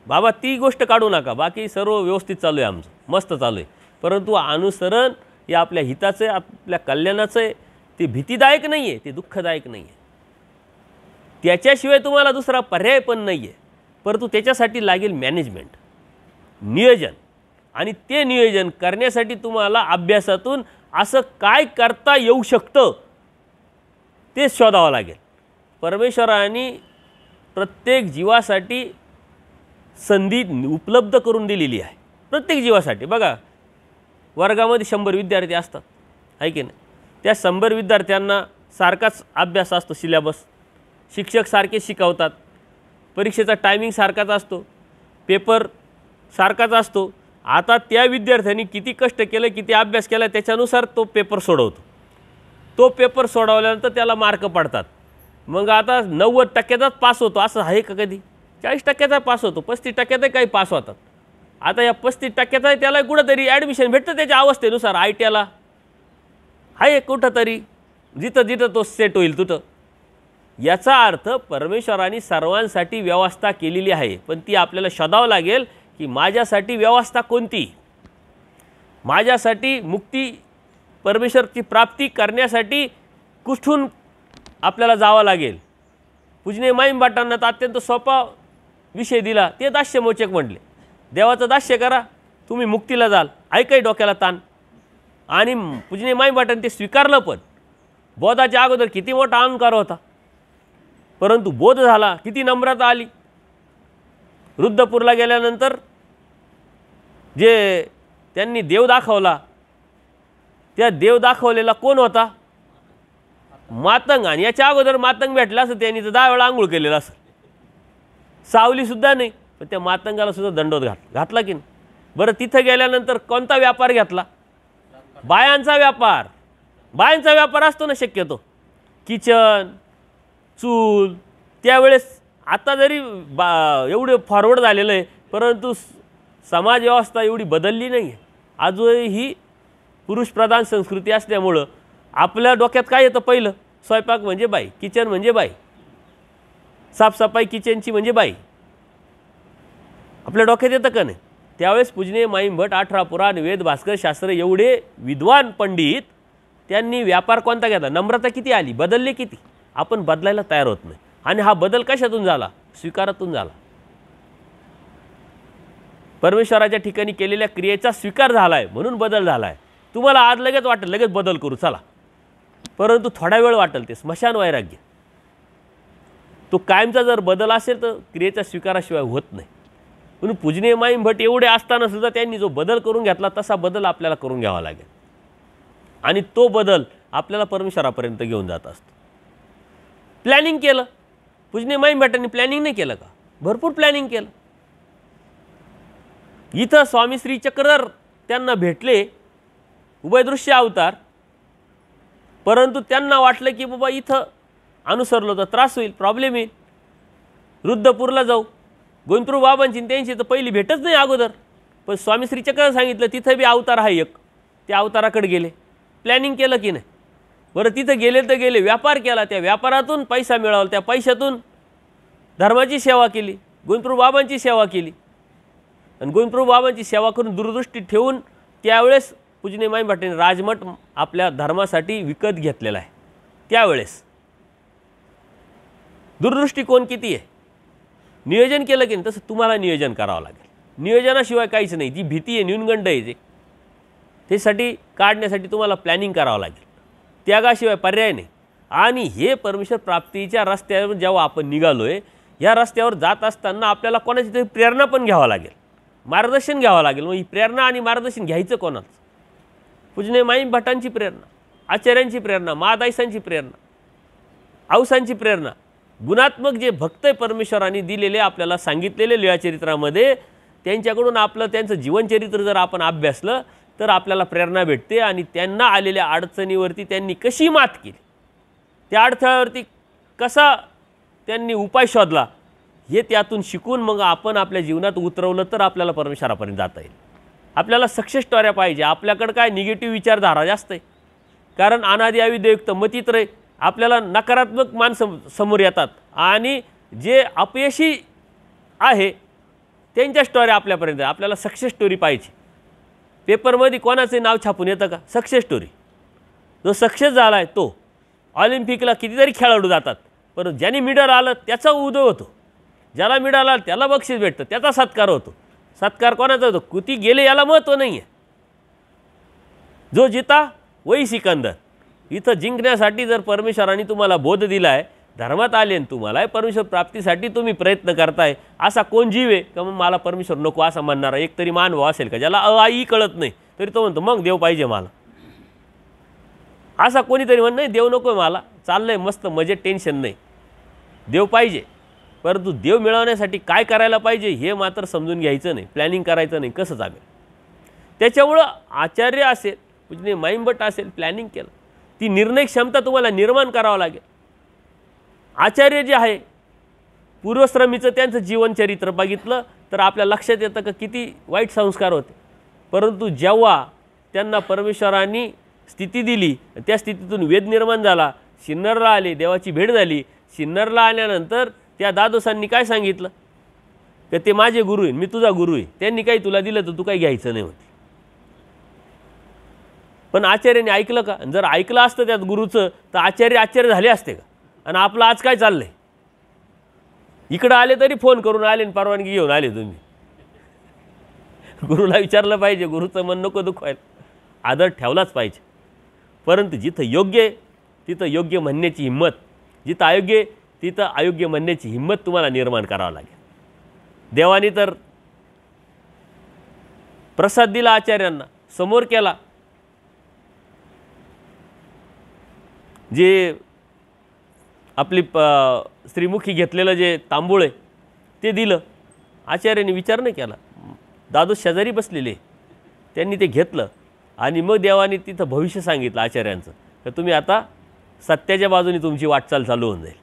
बाबा ती गोष्ट काढू नका. बाकी सर्व व्यवस्थित चालू आहे, आमचं मस्त चालू आहे. परंतु अनुसरण हे आपल्या हिताचं आहे, आपल्या कल्याणाचं आहे. ते भीतीदायक नाही आहे, ते दुःखदायक नाही आहे. त्याच्याशिवाय तुम्हाला दुसरा पर्याय पण नाही आहे. परंतु त्याच्यासाठी लागेल मॅनेजमेंट, नियोजन. आणि ते नियोजन करण्यासाठी तुम्हाला अभ्यासातून असं काय करता येऊ शकतं ते शोधावं लागेल. परमेश्वराने प्रत्येक जीवासाठी संधी उपलब्ध करून दिलेली आहे. प्रत्येक जीवासाठी. बघा वर्गामध्ये 100 विद्यार्थी असतात आहे की नाही. त्या 100 विद्यार्थ्यांना सारखाच अभ्यास असतो, सिलेबस. शिक्षक सारखे शिकवतात. परीक्षेचा टायमिंग सारखाच असतो, पेपर सारखाच असतो. आता त्या विद्यार्थ्यांनी किती कष्ट केलं, किती अभ्यास केला त्याच्यानुसार तो पेपर सोडवतो. तो पेपर सोडवल्यानंतर त्याला मार्क पडतात. मग आता 90%चाच पास होतो असं आहे का कधी. 40%चा पास होतो, 35%चा काही पास होतात. आता या 35%चा त्याला कुठंतरी ॲडमिशन भेटतं त्याच्या अवस्थेनुसार. ITला आहे कुठंतरी जिथं जिथं तो सेट होईल तिथं. याचा अर्थ परमेश्वराने सर्वांसाठी व्यवस्था केलेली आहे. पण ती आपल्याला शोधावं लागेल की माझ्यासाठी व्यवस्था कोणती. माझ्यासाठी मुक्ती परमेश्वरची प्राप्ती करण्यासाठी कुठून आपल्याला जावं लागेल. पूजनीय माईंबाटांना तर अत्यंत सोपा विषय दिला. ते दास्यमोचक म्हटले. देवाचं दास्य करा तुम्ही मुक्तीला जाल. ऐकाय डोक्याला ताण. आणि पूजनीय माईंबाटांनी ते स्वीकारलं. पण बोधाच्या अगोदर किती मोठा अहंकार होता, परंतु बोध झाला. किती नम्रता आली. रुद्रपूरला गेल्यानंतर जे त्यांनी देव दाखवला, त्या देव दाखवलेला कोण होता. मातंग. आणि याच्या अगोदर मातंग भेटला असं त्यांनी तर 10 वेळा आंघोळ केलेलं असं. सावलीसुद्धा नाही. पण त्या मातंगाला सुद्धा दंडोत घातला की नाही. बरं तिथं गेल्यानंतर कोणता व्यापार घेतला. बायांचा व्यापार. बायांचा व्यापार असतो ना शक्यतो. किचन, चूल. त्यावेळेस आता जरी एवढे फॉरवर्ड झालेलं आहे, परंतु समाज व्यवस्था एवढी बदलली नाही आहे. आजही पुरुषप्रधान संस्कृती असल्यामुळं आपल्या डोक्यात काय येतं. पहिलं स्वयंपाक म्हणजे बाई, किचन म्हणजे बाई, साफसफाई किचनची म्हणजे बाई. आपल्या डोक्यात येतं का नाही. त्यावेळेस पूजनीय माईम भट 18 पुराण वेद भास्कर शास्त्र एवढे विद्वान पंडित त्यांनी व्यापार कोणता घेतला, नम्रता किती आली, बदलले किती. आपण बदलायला तयार होत नाही. आणि हा बदल कशातून झाला, स्वीकारातून झाला. परमेश्वराच्या ठिकाणी केलेल्या क्रियेचा स्वीकार झाला आहे म्हणून बदल झाला आहे. तुम्हाला आज लगेच वाटेल लगेच बदल करू चला, परंतु थोडा वेळ वाटेल. ते स्मशान वैराग्य. तो कायमचा जर बदल असेल तर क्रियेचा स्वीकाराशिवाय होत नाही. म्हणून पूजनीय माईम भट एवढे असताना सुद्धा त्यांनी जो बदल करून घेतला तसा बदल आपल्याला करून घ्यावा लागेल. आणि तो बदल आपल्याला परमेश्वरापर्यंत घेऊन जात असतो. प्लॅनिंग केलं. पूजनीय माईम भटांनी प्लॅनिंग नाही केलं का, भरपूर प्लॅनिंग केलं. इथं स्वामी श्री चक्रधर त्यांना भेटले, उभयदृश्य अवतार. परंतु त्यांना वाटलं की बाबा इथं अनुसरलो तर त्रास होईल, प्रॉब्लेम येईल, रुद्रपूरला जाऊ. गोविंदप्रभू बाबांची त्यांची तर पहिली भेटच नाही अगोदर. पण स्वामी श्री चक्रधर सांगितलं तिथं बी अवतार आहे एक, त्या अवताराकडे गेले. प्लॅनिंग केलं की नाही. बरं तिथं गेले तर गेले, व्यापार केला, त्या व्यापारातून पैसा मिळवला, त्या पैशातून धर्माची सेवा केली, गोविंदप्रभू बाबांची सेवा केली. आणि गोविंदप्रभू बाबांची सेवा करून दूरदृष्टी ठेवून त्यावेळेस पूजनीय माईम भटांनी राजमठ आपल्या धर्मासाठी विकत घेतलेला आहे. त्यावेळेस दूरदृष्टिकोन किती आहे. नियोजन केलं की नाही तसं तुम्हाला नियोजन करावं लागेल. नियोजनाशिवाय काहीच नाही. जी भीती आहे, न्यूनगंड आहे ते त्यासाठी काढण्यासाठी तुम्हाला प्लॅनिंग करावं लागेल. त्यागाशिवाय पर्याय नाही. आणि हे परमेश्वर प्राप्तीच्या रस्त्यावर जेव्हा आपण निघालो आहे, ह्या रस्त्यावर जात असताना आपल्याला कोणाची तरी प्रेरणा पण घ्यावं लागेल, मार्गदर्शन घ्यावं लागेल. मग ही प्रेरणा आणि मार्गदर्शन घ्यायचं कोणाचं. पूजनीय माईम भटांची प्रेरणा, आचार्यांची प्रेरणा, महादायसांची प्रेरणा, औसांची प्रेरणा, गुणात्मक जे भक्त परमेश्वरांनी दिलेले आपल्याला सांगितलेले लीळाचरित्रामध्ये त्यांच्याकडून आपलं त्यांचं जीवनचरित्र जर आपण अभ्यासलं तर आपल्याला प्रेरणा भेटते. आणि त्यांना आलेल्या अडचणीवरती त्यांनी कशी मात केली, त्या अडथळ्यावरती कसा त्यांनी उपाय शोधला, हे त्यातून शिकून मग आपण आपल्या जीवनात उतरवलं तर आपल्याला परमेश्वरापर्यंत जाता येईल. आपल्याला सक्सेस स्टोऱ्या पाहिजे. आपल्याकडं काय निगेटिव्ह विचारधारा जास्त आहे. कारण अनादि अविद्ययुक्त मतित्रय आपल्याला नकारात्मक माणसं समोर येतात. आणि जे अपयशी आहे त्यांच्या स्टोऱ्या आपल्यापर्यंत. आपल्याला सक्सेस स्टोरी पाहिजे. पेपरमध्ये कोणाचे नाव छापून येतं का, सक्सेस स्टोरी. जो सक्सेस झाला आहे तो. ऑलिम्पिकला कितीतरी खेळाडू जातात, पण ज्याने मिडल आलं त्याचा उदय होतो, ज्याला मिडल आलं त्याला बक्षीस भेटतं, त्याचा सत्कार होतो. सत्कार कोणाचा होतो, कुती गेले याला महत्त्व नाही आहे. जो जिता वही सिकंदर. इथं जिंकण्यासाठी जर परमेश्वरांनी तुम्हाला बोध दिला आहे, धर्मात आले आणि तुम्हाला परमेश्वर प्राप्तीसाठी तुम्ही प्रयत्न करताय, असा कोण जीव आहे का मग मला परमेश्वर नको असा म्हणणारा एक तरी मानव असेल का, ज्याला आई कळत नाही तरी तो म्हणतो मग देव पाहिजे मला. असा कोणीतरी म्हण नाही देव नको मला, चाललंय मस्त मजेत, टेन्शन नाही, देव पाहिजे. परंतु देव मिळवण्यासाठी काय करायला पाहिजे हे मात्र समजून घ्यायचं नाही, प्लॅनिंग करायचं नाही, कसं चालेल. त्याच्यामुळं आचार्य असेल, पूजनीय माईम भट असेल, प्लॅनिंग केलं. ती निर्णय क्षमता तुम्हाला निर्माण करावं लागेल. आचार्य जे आहे पूर्वश्रमीचं त्यांचं जीवनचरित्र बघितलं तर आपल्या लक्षात येतं का किती वाईट संस्कार होते. परंतु जेव्हा त्यांना परमेश्वरांनी स्थिती दिली, त्या स्थितीतून वेद निर्माण झाला, सिन्नरला आले, देवाची भेट झाली. सिन्नरला आल्यानंतर त्या दादोसांनी काय सांगितलं की ते माझे गुरु आहे, मी तुझा गुरु आहे, त्यांनी काही तुला दिलं तर तू काही घ्यायचं नाही होते. पण आचार्याने ऐकलं का. जर ऐकलं असतं त्यात गुरुचं तर आचार्य झाले असते का. आणि आपलं आज काय चाललंय, इकडं आले तरी फोन करून आले आणि परवानगी घेऊन आले तुम्ही. गुरुला विचारलं पाहिजे, गुरुचं मन नको दुखवायला, आदर ठेवलाच पाहिजे. परंतु जिथं योग्य आहे तिथं योग्य म्हणण्याची हिंमत, जिथं अयोग्य आहे तिथं अयोग्य म्हणण्याची हिंमत तुम्हाला निर्माण करावं लागेल. देवाने तर प्रसाद दिला आचार्यांना, समोर केला. जे आपली श्रीमुखी घेतलेलं जे तांबूळ आहे ते दिलं. आचार्यांनी विचार नाही केला, दादू शेजारी बसलेले, त्यांनी ते घेतलं. आणि मग देवाने तिथं भविष्य सांगितलं आचार्यांचं तर तुम्ही आता सत्याच्या बाजूने तुमची वाटचाल चालू होऊन जाईल.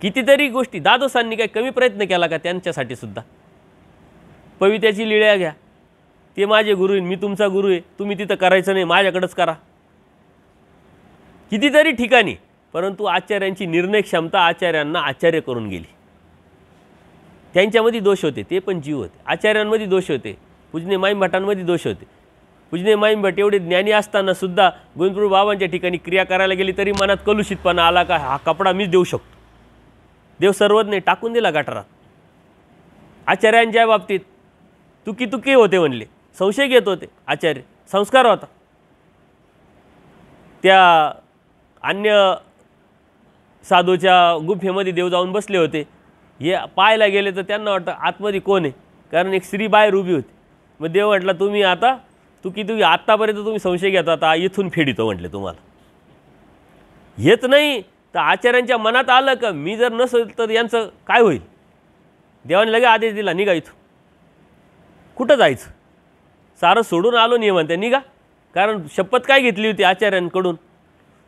कितीतरी गोष्टी दादोसांनी काही कमी प्रयत्न केला का त्यांच्यासाठी सुद्धा. पवित्याची लीळा घ्या, ते माझे गुरु आहे, मी तुमचा गुरु आहे, तुम्ही तिथं करायचं नाही, माझ्याकडेच करा. कितीतरी ठिकाणी. परंतु आचार्यांची निर्णय क्षमता आचार्यांना आचार्य करून गेली. त्यांच्यामध्ये दोष होते, ते पण जीव होते. आचार्यांमध्ये दोष होते, पूजनीय माईमभटांमध्ये दोष होते. पूजनीय माईमभट एवढे ज्ञानी असताना सुद्धा गोविंदप्रभू बाबांच्या ठिकाणी क्रिया करायला गेली तरी मनात कलुषितपणा आला का हा कपडा मीच देऊ शकतो. देव सर्वज्ञ टाकून दिला गटारात. आचार्यांच्या बाबतीत तुकी होते म्हणले, संशय घेत होते आचार्य, संस्कार होता. त्या अन्य साधूच्या गुफेमध्ये देव जाऊन बसले होते. हे पाहायला गेले तर त्यांना वाटतं आतमध्ये कोण आहे, कारण एक स्त्री बाहेर उभी होती. मग देव म्हटला तुम्ही आता तुम्ही आत्तापर्यंत तुम्ही संशय घेता, आता इथून फेडितो म्हटले. तुम्हाला येत नाही तर आचार्यांच्या मनात आलं का मी जर नसेल तर यांचं काय होईल. देवाने लगे आदेश दिला, निघा इथून. कुठं जायचं, सारं सोडून आलो नियमन त्या निघा. कारण शपथ काय घेतली होती आचार्यांकडून,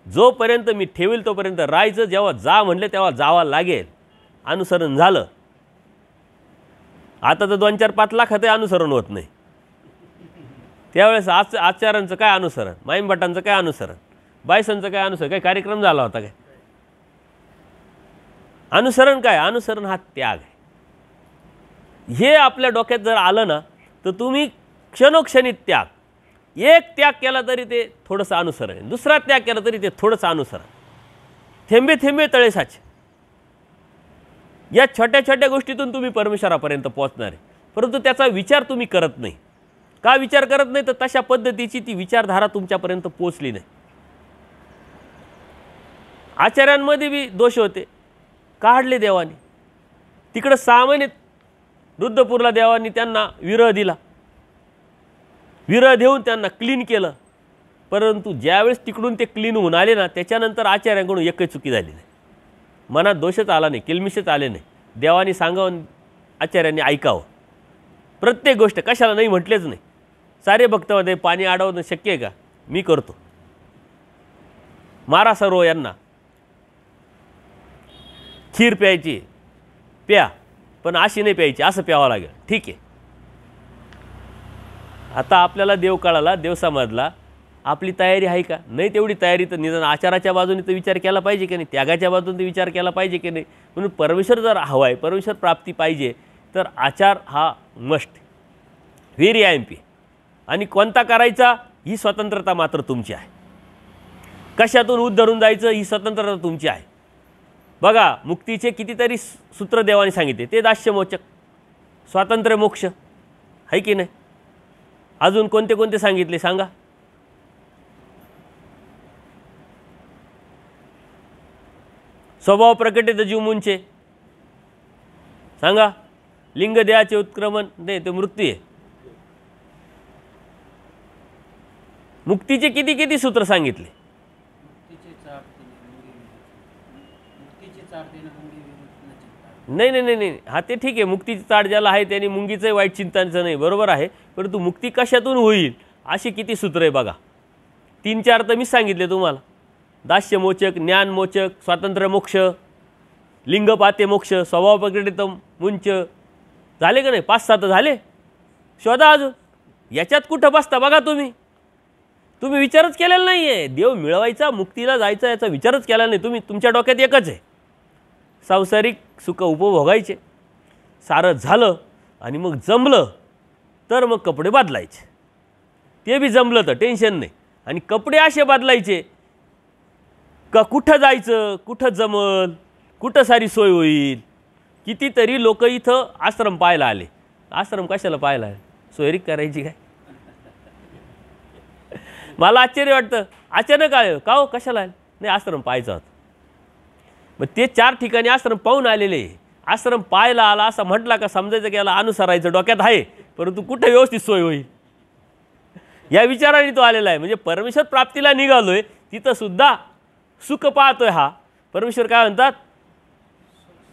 जोपर्यंत मी ठेवेल तोपर्यंत राहायचं, जेव्हा जा म्हणले तेव्हा जावं लागेल. अनुसरण झालं. आता तर 2-4-5 लाखाचं अनुसरण होत नाही. त्यावेळेस आचार्यांचं काय अनुसरण, माईमभटांचं काय अनुसरण, बायसनचं काय अनुसरण, काय कार्यक्रम झाला होता काय. अनुसरण काय, अनुसरण हा त्याग आहे. हे आपल्या डोक्यात जर आलं ना तर तुम्ही क्षणोक्षणी त्याग, एक त्याग केला तरी ते थोडंसं अनुसरण आहे, दुसरा त्याग केला तरी ते थोडंसं अनुसरण. थेंबे थेंबे तळे साचे. या छोट्या छोट्या गोष्टीतून तुम्ही परमेश्वरापर्यंत पोहोचणार आहे. परंतु त्याचा विचार तुम्ही करत नाही. का विचार करत नाही तर तशा पद्धतीची ती विचारधारा तुमच्यापर्यंत पोहोचली नाही. आचार्यांमध्ये बी दोष होते, काढले देवाने. तिकडं 6 महिने रुद्रपूरला देवांनी त्यांना विरह दिला. विरह देऊन त्यांना क्लीन केलं. परंतु ज्यावेळेस तिकडून ते क्लीन होऊन आले ना त्याच्यानंतर आचार्यांकडून एकही चुकी झाली नाही. मनात दोषच आला नाही, किलमिशच आले नाही. देवाने सांगावं, आचार्यांनी ऐकावं. प्रत्येक गोष्ट कशाला नाही म्हटलेच नाही. सारे भक्तमध्ये पाणी अडवणं शक्य आहे का, मी करतो. मारा सर्व यांना. खीर प्यायची प्या, पण अशी नाही प्यायची, असं प्यावं लागेल. ठीक आहे. आता आपल्याला देव कळाला, देव समजला. आपली तयारी आहे का, नाही तेवढी तयारी तर निदान आचाराच्या बाजूने तर विचार केला पाहिजे की नाही, त्यागाच्या बाजूने तर विचार केला पाहिजे की नाही. म्हणून परमेश्वर जर हवा आहे, परमेश्वर प्राप्ती पाहिजे तर आचार हा मस्ट, व्हेरी MP. आणि कोणता करायचा ही स्वतंत्रता मात्र तुमची आहे. कशातून उद्धरून जायचं ही स्वतंत्रता तुमची आहे. बघा मुक्तीचे कितीतरी सूत्र देवाने सांगितले, ते दास्यमोचक, स्वातंत्र्य, मोक्ष आहे की नाही. अजून कोणते कोणते सांगितले सांगा. स्वभाव प्रकटित जीव मुंचे सांगा. लिंग देहाचे उत्क्रमण नाही, ते मृत्यू आहे. मुक्तीचे किती किती सूत्र सांगितले. नाही नाही नाही नाही हा ते ठीक आहे. मुक्तीची चाड ज्याला आहे त्याने मुंगीचं वाईट चिंतनाचं नाही, बरोबर आहे. परंतु मुक्ती कशातून होईल अशी किती सूत्र आहे बघा. 3-4 तर मीच सांगितले तुम्हाला. दास्यमोचक, ज्ञानमोचक, स्वातंत्र्य मोक्ष, लिंगपाते मोक्ष, स्वभाव प्रकटित मुंच. झाले का नाही, 5-7 झाले. शोधा अजून. याच्यात कुठं बसता बघा. तुम्ही विचारच केलेला नाही आहे. देव मिळवायचा, मुक्तीला जायचा याचा विचारच केला नाही तुम्ही. तुमच्या डोक्यात एकच आहे, सांसारिक सुख उपभोगायचे. सारं झालं आणि मग जमलं तर मग कपडे बदलायचे. ते बी जमलं तर टेन्शन नाही. आणि कपडे असे बदलायचे का कुठं जायचं, कुठं जमल, कुठं सारी सोय होईल. कितीतरी लोक इथं आश्रम पाहायला आले. आश्रम कशाला पाहायला आले, सोयरीक करायची काय. मला आश्चर्य वाटतं, अचानक आले का हो, कशाला आले, नाही आश्रम पाहायचा होता. मग ते 4 ठिकाणी आश्रम पाहून आलेले. आश्रम पाहायला आला असं म्हटला का समजायचं की याला अनुसरायचं डोक्यात आहे, परंतु कुठं व्यवस्थित सोय होईल या विचाराने तो आलेला आहे. म्हणजे परमेश्वर प्राप्तीला निघालोय, तिथं सुद्धा सुख पाहतोय. हा परमेश्वर काय म्हणतात,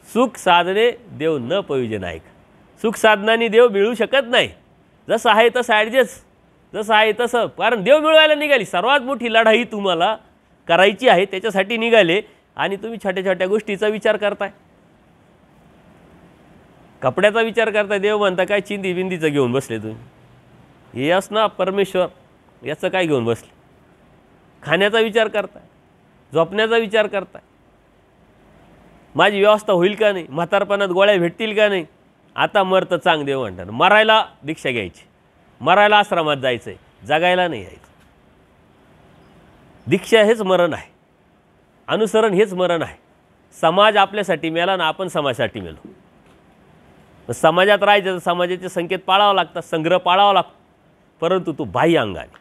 सुख साधने देव न पविजन आहे. सुख साधनाने देव मिळू शकत नाही. जसं आहे तसं ॲडजस्ट, जसं आहे तसं. कारण देव मिळवायला निघाली. सर्वात मोठी लढाई तुम्हाला करायची आहे, त्याच्यासाठी निघाले. आणि तुम्ही छोट्या छोट्या गोष्टीचा विचार करताय, कपड्याचा विचार करताय. देव म्हणता काय चिंदी बिंदीचं घेऊन बसले तुम्ही. हे यस ना परमेश्वर, याचं काय घेऊन बसले. खाण्याचा विचार करताय, झोपण्याचा विचार करताय, माझी व्यवस्था होईल का नाही, म्हातारपणात गोळ्या भेटतील का नाही, आता मरतं चांग देव म्हणतात. मरायला दीक्षा घ्यायची, मरायला आश्रमात जायचं आहे, जगायला नाही यायचं. दीक्षा हेच मरण आहे, अनुसरण हेच मरण आहे. समाज आपल्यासाठी मेला ना आपण समाजासाठी मेलो. समाजात राहायचं तर समाजाचे संकेत पाळावं लागतात, संग्रह पाळावा लागतो. परंतु तू बाह्य अंगाने,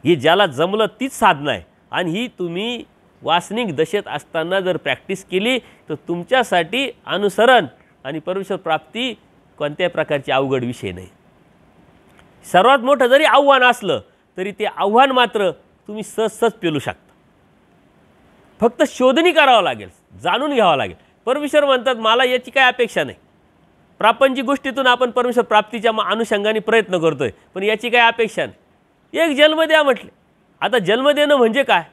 ही ज्याला जमलं तीच साधना आहे. आणि ही तुम्ही वासनिक दशेत असताना जर प्रॅक्टिस केली तर तुमच्यासाठी अनुसरण आणि परमेश्वर प्राप्ती कोणत्याही प्रकारची अवघड विषय नाही. सर्वात मोठं जरी आव्हान असलं तरी ते आव्हान मात्र तुम्ही सहज पेलू शकता. फक्त शोधणी करावं लागेल, जाणून घ्यावं लागेल. परमेश्वर म्हणतात मला याची काय अपेक्षा नाही. प्रापंचिक गोष्टीतून आपण परमेश्वर प्राप्तीच्या अनुषंगाने प्रयत्न करतोय, पण याची काय अपेक्षा नाही. एक जन्म द्या म्हटले. आता जन्म देणं म्हणजे काय?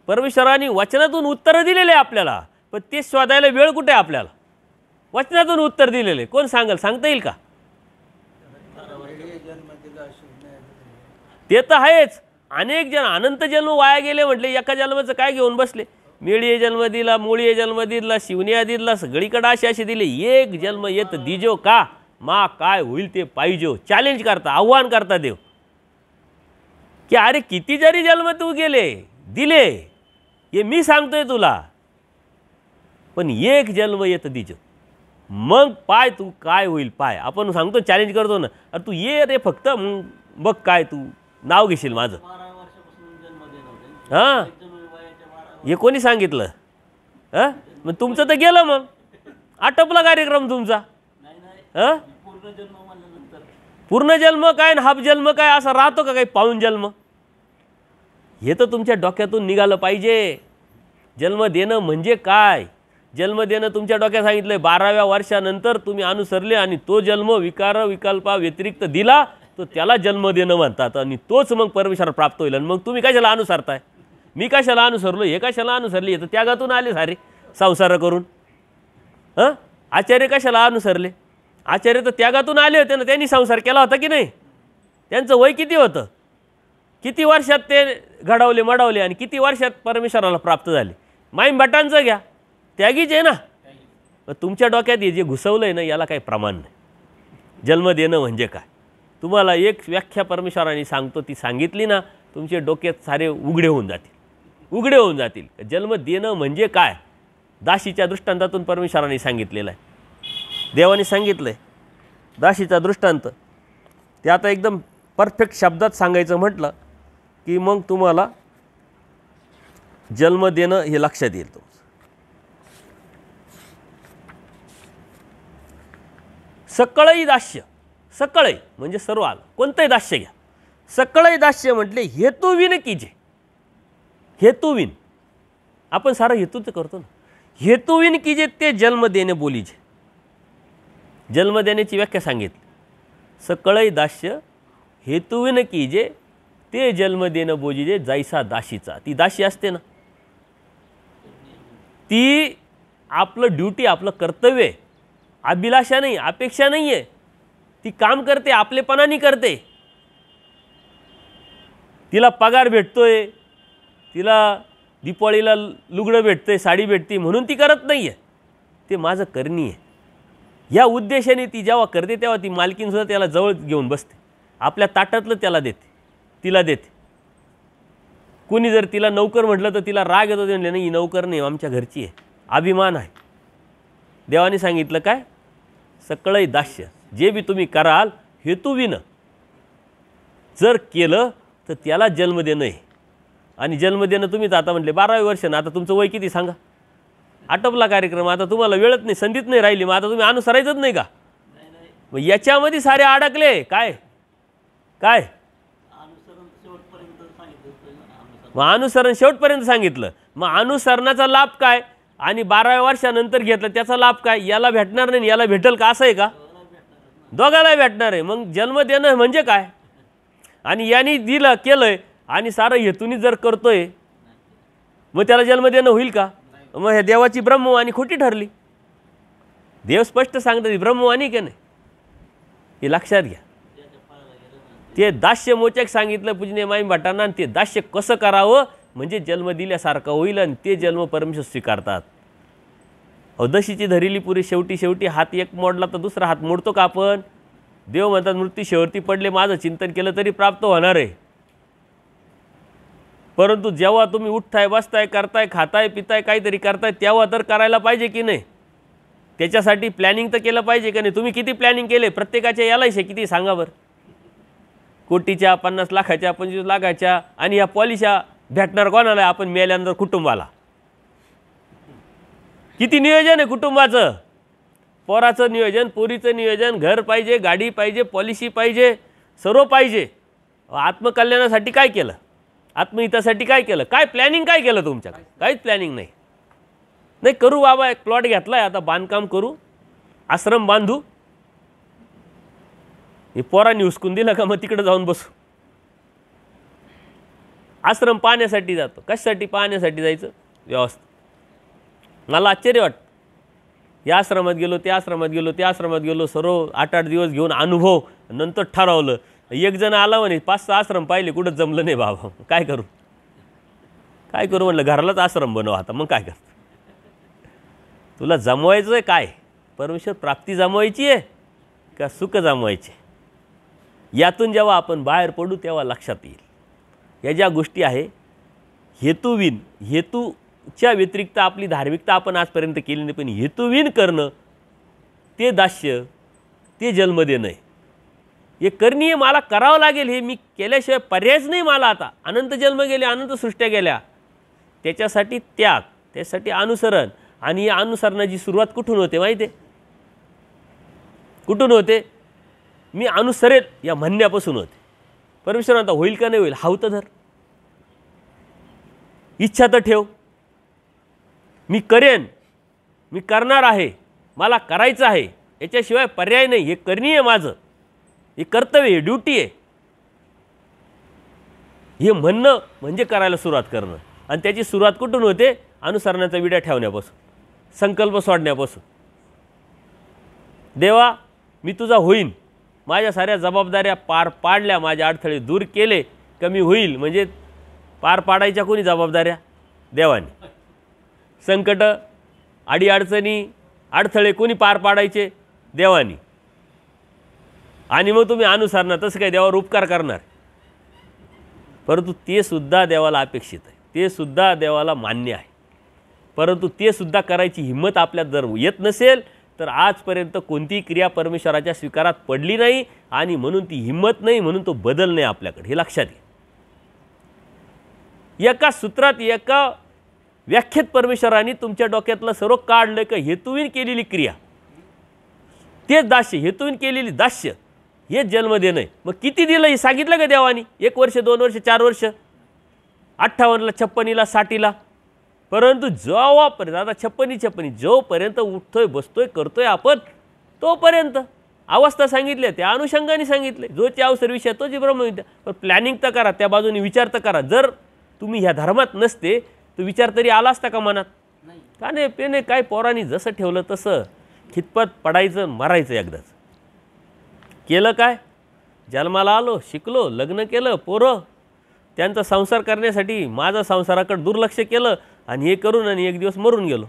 परमेश्वराने वचनातून उत्तरं दिलेले आपल्याला, पण ते शोधायला वेळ कुठे आहे आपल्याला? वचनातून उत्तर दिलेले कोण सांगेल, सांगता येईल का? ते तर आहेच. अनेक जण अनंत जन्म वाया गेले म्हटले, एका जन्माचं काय घेऊन बसले? मेळीये जन्म दिला, मुळीये जन्म दिला, शिवनिया दिला, सगळीकडे असे दिले. एक जन्म येत दिजो का मा काय होईल ते पाहिजो. चॅलेंज करता, आव्हान करता देव की अरे किती जरी जन्म तू गेले दिले हे मी सांगतोय तुला, पण एक जन्म येत दिजो, मग पाय तू काय होईल पाय. आपण सांगतो, चॅलेंज करतो ना, अरे तू ये रे फक्त, बघ काय तू नाव घेशील माझं. हां, हे कोणी सांगितलं? हां, मग तुमचं तर गेलं, मग आटपला कार्यक्रम तुमचा. हां, पूर्ण जन्म काय आणि हाफ जन्म काय असा राहतो का काही पाऊण जन्म? हे तर तुमच्या डोक्यातून निघालं पाहिजे. जन्म देणं म्हणजे काय? जन्म देणं तुमच्या डोक्यात सांगितलंय 12व्या वर्षानंतर तुम्ही अनुसरले आणि तो जन्म विकार विकल्पा व्यतिरिक्त दिला तो त्याला जन्म देणं म्हणतात. आणि तोच मग परमेश्वर प्राप्त होईल. आणि मग तुम्ही कशाला अनुसरताय? मी कशाला अनुसरलो, हे कशाला अनुसरले? हे तर त्यागातून आले सारे संसार करून. हां, आचार्य कशाला अनुसरले? आचार्य तर त्यागातून आले होते ना, त्यांनी संसार केला होता की नाही? त्यांचं वय किती होतं? किती वर्षात ते घडवले मडवले आणि किती वर्षात परमेश्वराला प्राप्त झाले? माईम भटांचं घ्या, त्यागीच आहे ना. तुमच्या डोक्यात हे जे घुसवलं आहे ना, याला काही प्रमाण नाही. जन्म देणं म्हणजे काय? तुम्हाला एक व्याख्या परमेश्वराने सांगतो, ती सांगितली ना, तुमचे डोक्यात सारे उघडे होऊन जातील, उघडे होऊन जातील. जन्म देणं म्हणजे काय? दाशीच्या दृष्टांतातून परमेश्वराने सांगितलेलं आहे, देवाने सांगितलं आहे. दाशीचा दृष्टांत ते आता एकदम परफेक्ट शब्दात सांगायचं म्हटलं की मग तुम्हाला जन्म देणं हे लक्षात येईल. तुमचं सकळई दास्य, सकळई म्हणजे सर्व आलं, कोणतंही दास्य घ्या. सकळई दास्य म्हटले हेतुविन कीजे. हेतुविन, आपण सारं हेतूच करतो ना. हेतुविन कीजे ते जन्म देणे बोलीजे. जन्म देण्याची व्याख्या सांगितली. सकळई दास्य हेतुविन कीजे ते जन्म देणं बोजीजे जैसा दाशीचा. ती दाशी असते ना, ती आपलं ड्युटी, आपलं कर्तव्य आहे. अभिलाषा नाही, अपेक्षा नाही आहे. ती काम करते, आपलेपणाने करते. तिला पगार भेटतोय, तिला दिवाळीला लुगडं भेटतंय, साडी भेटते म्हणून ती करत नाही आहे. ते माझं करणी आहे या उद्देशाने ती जेव्हा करते तेव्हा ती मालकीनसुद्धा त्याला जवळ घेऊन बसते, आपल्या ताटातलं त्याला देते, तिला देते. कुणी जर तिला नौकर म्हटलं तर तिला राग येतो, म्हणले नाही ही नौकर नाही, आमच्या घरची आहे, अभिमान आहे. देवाने सांगितलं काय? सकळई दास्य, जे बी तुम्ही कराल हेतुविन जर केलं तर त्याला जन्म देणं आहे. आणि जन्म देणं तुम्ही तर आता म्हटले 12व्या वर्ष ना, आता तुमचं वय किती सांगा? आटपला कार्यक्रम, आता तुम्हाला वेळच नाही, संधीच नाही राहिली, मग आता तुम्ही अनुसरायचंच नाही का? मग याच्यामध्ये सारे अडकले. काय काय मग अनुसरण शेवटपर्यंत सांगितलं. मग अनुसरणाचा लाभ काय आणि 12व्या वर्षानंतर घेतलं त्याचा लाभ काय? याला भेटणार नाही, याला भेटेल का? असं आहे का? दोघाला भेटणार आहे. मग जन्म देणं म्हणजे काय? आणि यांनी दिलं केलंय आणि सारं हेतूनी जर करतोय मग त्याला जन्म देणं होईल का? मग ह्या देवाची ब्रह्मवाणी खोटी ठरली. देव स्पष्ट सांगतात ब्रह्मवाणी की नाही, हे लक्षात घ्या. ते दास्य मोचक सांगितलं पूजनीय माईम भटांना. आणि ते दास्य कसं करावं म्हणजे जन्म दिल्यासारखं होईल आणि ते जन्म परमेश्वर स्वीकारतात. दशीची धरिली पुरी शेवटी शेवटी हात एक मोडला तर दुसरा हात मोडतो का आपण? देव म्हणतात मृत्यू शेवटी पडले माझं चिंतन केलं तरी प्राप्त होणार आहे. परंतु जेव्हा तुम्ही उठताय बसताय करताय खाताय पिताय काहीतरी करताय तेव्हा तर करायला पाहिजे की नाही? त्याच्यासाठी प्लॅनिंग तर केलं पाहिजे की नाही? तुम्ही किती प्लॅनिंग केले? प्रत्येकाच्या यालायशे किती सांगा बरं? कोटीच्या 50 लाखाच्या 25 लाखाच्या. आणि या पॉलिशा भेटणार कोणाला? आपण मेल्यानंतर कुटुंबाला. किती नियोजन आहे कुटुंबाचं? पोराचं नियोजन, पोरीचं नियोजन, घर पाहिजे, गाडी पाहिजे, पॉलिसी पाहिजे, सर्व पाहिजे. आत्मकल्याणासाठी काय केलं? आत्महितासाठी काय केलं? काय प्लॅनिंग काय केलं तुमच्याकडे? काहीच प्लॅनिंग नाही. नाही करू बाबा, एक प्लॉट घेतलाय आता बांधकाम करू, आश्रम बांधू. हे पोरांनी हुसकून दिलं का मग तिकडे जाऊन बसू. आश्रम पाहण्यासाठी जातो. कशासाठी पाहण्यासाठी जायचं? व्यवस्था. मला आश्चर्य वाटतं. या आश्रमात गेलो, त्या आश्रमात गेलो, त्या आश्रमात गेलो, सर्व 8-8 दिवस घेऊन अनुभव, नंतर ठरवलं. एक जण आला म्हणे 5-6 आश्रम पाहिले, कुठंच जमलं नाही बाबा. काय करू काय करू म्हणलं, घरालाच आश्रम बनव आता. मग काय करतो? तुला जमवायचं आहे काय? परमेश्वर प्राप्ती जमवायची आहे का सुख जमवायचे? यातून जेव्हा आपण बाहेर पडू तेव्हा लक्षात येईल या ज्या गोष्टी आहे हेतुविन, हेतूच्या व्यतिरिक्त आपली धार्मिकता आपण आजपर्यंत केली नाही, पण हेतुविन करणं ते दास्य, ते जन्म देणं. हे करणीय मला करावं लागेल, हे मी केल्याशिवाय पर्यायच नाही मला. आता अनंत जन्म गेले, अनंत सृष्ट्या गेल्या. त्याच्यासाठी त्याग, त्यासाठी अनुसरण. आणि या अनुसरणाची सुरुवात कुठून होते माहिती आहे? कुठून होते? मी अनुसरेल या म्हणण्यापासून होते. परमेश्वर आता होईल का नाही होईल, हाव तर धर, इच्छा तर ठेव, मी करेन, मी करणार आहे, मला करायचं आहे, याच्याशिवाय पर्याय नाही. हे करणीय आहे माझं, हे कर्तव्य आहे, ड्युटी आहे. हे म्हणणं म्हणजे करायला सुरुवात करणं. आणि त्याची सुरुवात कुठून होते? अनुसरणाचा विडा ठेवण्यापासून, संकल्प सोडण्यापासून. देवा मी तुझा होईन, माझ्या साऱ्या जबाबदाऱ्या पार पाडल्या, माझे अडथळे दूर केले, कमी होईल. म्हणजे पार पाडायच्या कोणी जबाबदाऱ्या? देवाने. संकट, अडीअडचणी, अडथळे कोणी पार पाडायचे? देवानी. आणि मग तुम्ही अनुसरणार, तसं काय देवावर उपकार करणार? परंतु ते सुद्धा देवाला अपेक्षित आहे, ते सुद्धा देवाला मान्य आहे. परंतु ते सुद्धा करायची हिंमत आपल्यात जर येत नसेल तर आजपर्यंत कोणतीही क्रिया परमेश्वराच्या स्वीकारात पडली नाही. आणि म्हणून ती हिंमत नाही, म्हणून तो बदल नाही आपल्याकडे. हे लक्षात घ्या. एका सूत्रात, एका व्याख्येत परमेश्वराने तुमच्या डोक्यातलं सर्व काढलं का हेतुविन केलेली क्रिया तेच दास्य, हेतुविन केलेली दास्य हेच जन्म देणं आहे. मग किती दिलं हे सांगितलं का देवानी? 1 वर्ष, 2 वर्ष, 4 वर्ष, 58ला, 56ला, 60ला. परंतु जेव्हापर्यंत आता 56 जोपर्यंत उठतोय, बसतोय, करतोय आपण, तोपर्यंत अवस्था सांगितल्या, त्या अनुषंगाने सांगितले. जो त्या अवसर विषय तोची ब्रह्मविद्या. पण प्लॅनिंग तर करा, त्या बाजूने विचार तर करा. जर तुम्ही ह्या धर्मात नसते तर विचार तरी आला असता का मनात? का नाही? पेने काय पोरांनी जसं ठेवलं तसं खितपत पडायचं, मरायचं एकदाच. केलं काय? जन्माला आलो, शिकलो, लग्न केलं, पोरं, त्यांचा संसार करण्यासाठी माझा संसाराकडे दुर्लक्ष केलं आणि हे करून आणि एक दिवस मरून गेलो.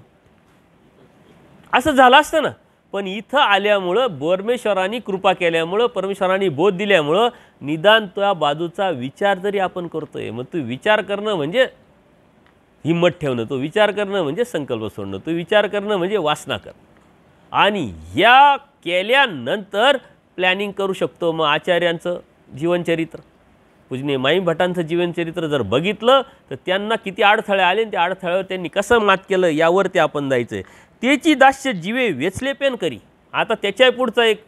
असं झालं असतं ना. पण इथं आल्यामुळं, परमेश्वरांनी कृपा केल्यामुळं, परमेश्वरांनी बोध दिल्यामुळं निदान त्या बाजूचा विचार तरी आपण करतोय. मग तो विचार करणं म्हणजे हिंमत ठेवणं, तो विचार करणं म्हणजे संकल्प सोडणं, तो विचार करणं म्हणजे वासना करणं. आणि या केल्यानंतर प्लॅनिंग करू शकतो. मग आचार्यांचं जीवनचरित्र, पूजनीय माई भटांचं जीवनचरित्र जर बघितलं तर त्यांना किती अडथळे आले आणि त्या अडथळ्यावर त्यांनी कसं मात केलं यावरती आपण जायचं आहे. त्याची दास्य जीवे वेचले पेन करी. आता त्याच्या पुढचा एक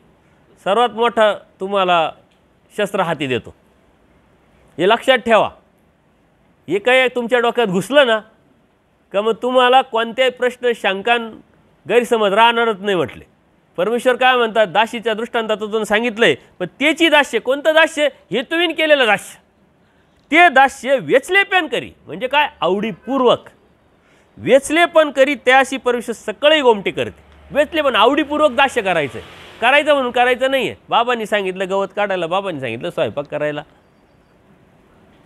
सर्वात मोठा तुम्हाला शस्त्र हाती देतो. हे लक्षात ठेवा. हे काय तुमच्या डोक्यात घुसलं ना का मग तुम्हाला कोणत्याही प्रश्न, शंकान, गैरसमज राहणारच नाही. म्हटले परमेश्वर काय म्हणतात, दासीच्या दृष्टांतातून सांगितलंय. पण त्याची दास्य, कोणतं दास्य? हेतुविन केलेलं दास्य. ते दास्य वेचले पेन करी म्हणजे काय? आवडीपूर्वक वेचले पण करी, त्याशी परमेश्वर सकळही गोमटे करते. वेचले पण आवडीपूर्वक दास्य करायचं आहे. करायचं म्हणून करायचं नाही आहे. बाबांनी सांगितलं गवत काढायला, बाबांनी सांगितलं स्वयंपाक करायला,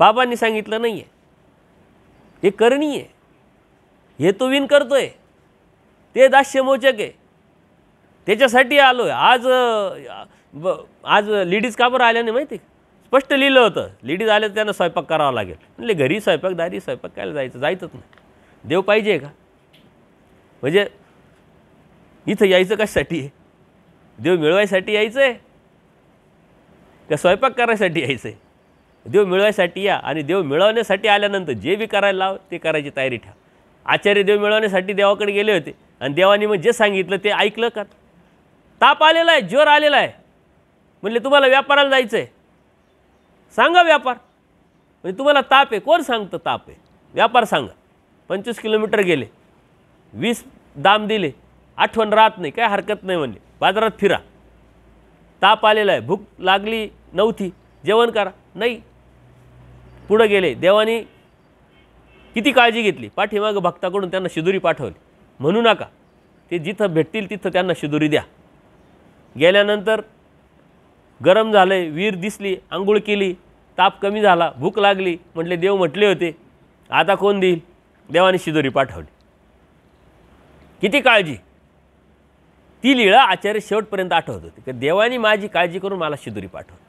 बाबांनी सांगितलं नाही आहे. हे करणीय, हेतुविन करतोय. ते दास्यमोचक आहे. त्याच्यासाठी आलो आहे. आज लेडीज का बरं आल्या नाही माहिती आहे? स्पष्ट लिहिलं होतं लेडीज आल्या तर त्यांना स्वयंपाक करावा लागेल. म्हणले घरी स्वयंपाक दारी स्वयंपाक कायला जायचंच नाही. देव पाहिजे का? म्हणजे इथं यायचं कशासाठी आहे? देव मिळवायसाठी यायचं आहे का स्वयंपाक करायसाठी यायचं आहे? देव मिळवायसाठी या. आणि देव मिळवण्यासाठी आल्यानंतर जे बी करायला लाव ते करायची तयारी ठेवा. आचार्य देव मिळवण्यासाठी देवाकडे गेले होते आणि देवाने मग जे सांगितलं ते ऐकलं का? ताप आलेला आहे, ज्वर आलेला आहे, म्हणले तुम्हाला व्यापाराला जायचं आहे, सांगा व्यापार. म्हणजे तुम्हाला ताप आहे, कोण सांगतं ताप आहे? व्यापार सांगा. 25 किलोमीटर गेले, 20 दाम दिले, आठवण राहत नाही, काय हरकत नाही म्हणले, बाजारात फिरा. ताप आलेला आहे, भूक लागली नव्हती, जेवण करा. नाही, पुढं गेले. देवाने किती काळजी घेतली, पाठीमागं भक्ताकडून त्यांना शिदुरी पाठवली. म्हणू नका, ते जिथं भेटतील तिथं त्यांना शिदुरी द्या. गेल्यानंतर गरम झालं, वीर दिसली, आंघोळ केली, ताप कमी झाला, भूक लागली, म्हटले देव म्हटले होते आता कोण देईल? देवाने शिदुरी पाठवली. किती काळजी! ती लीळा आचार्य शेवटपर्यंत आठवत होती की देवाने माझी काळजी करून मला शिदुरी पाठवली.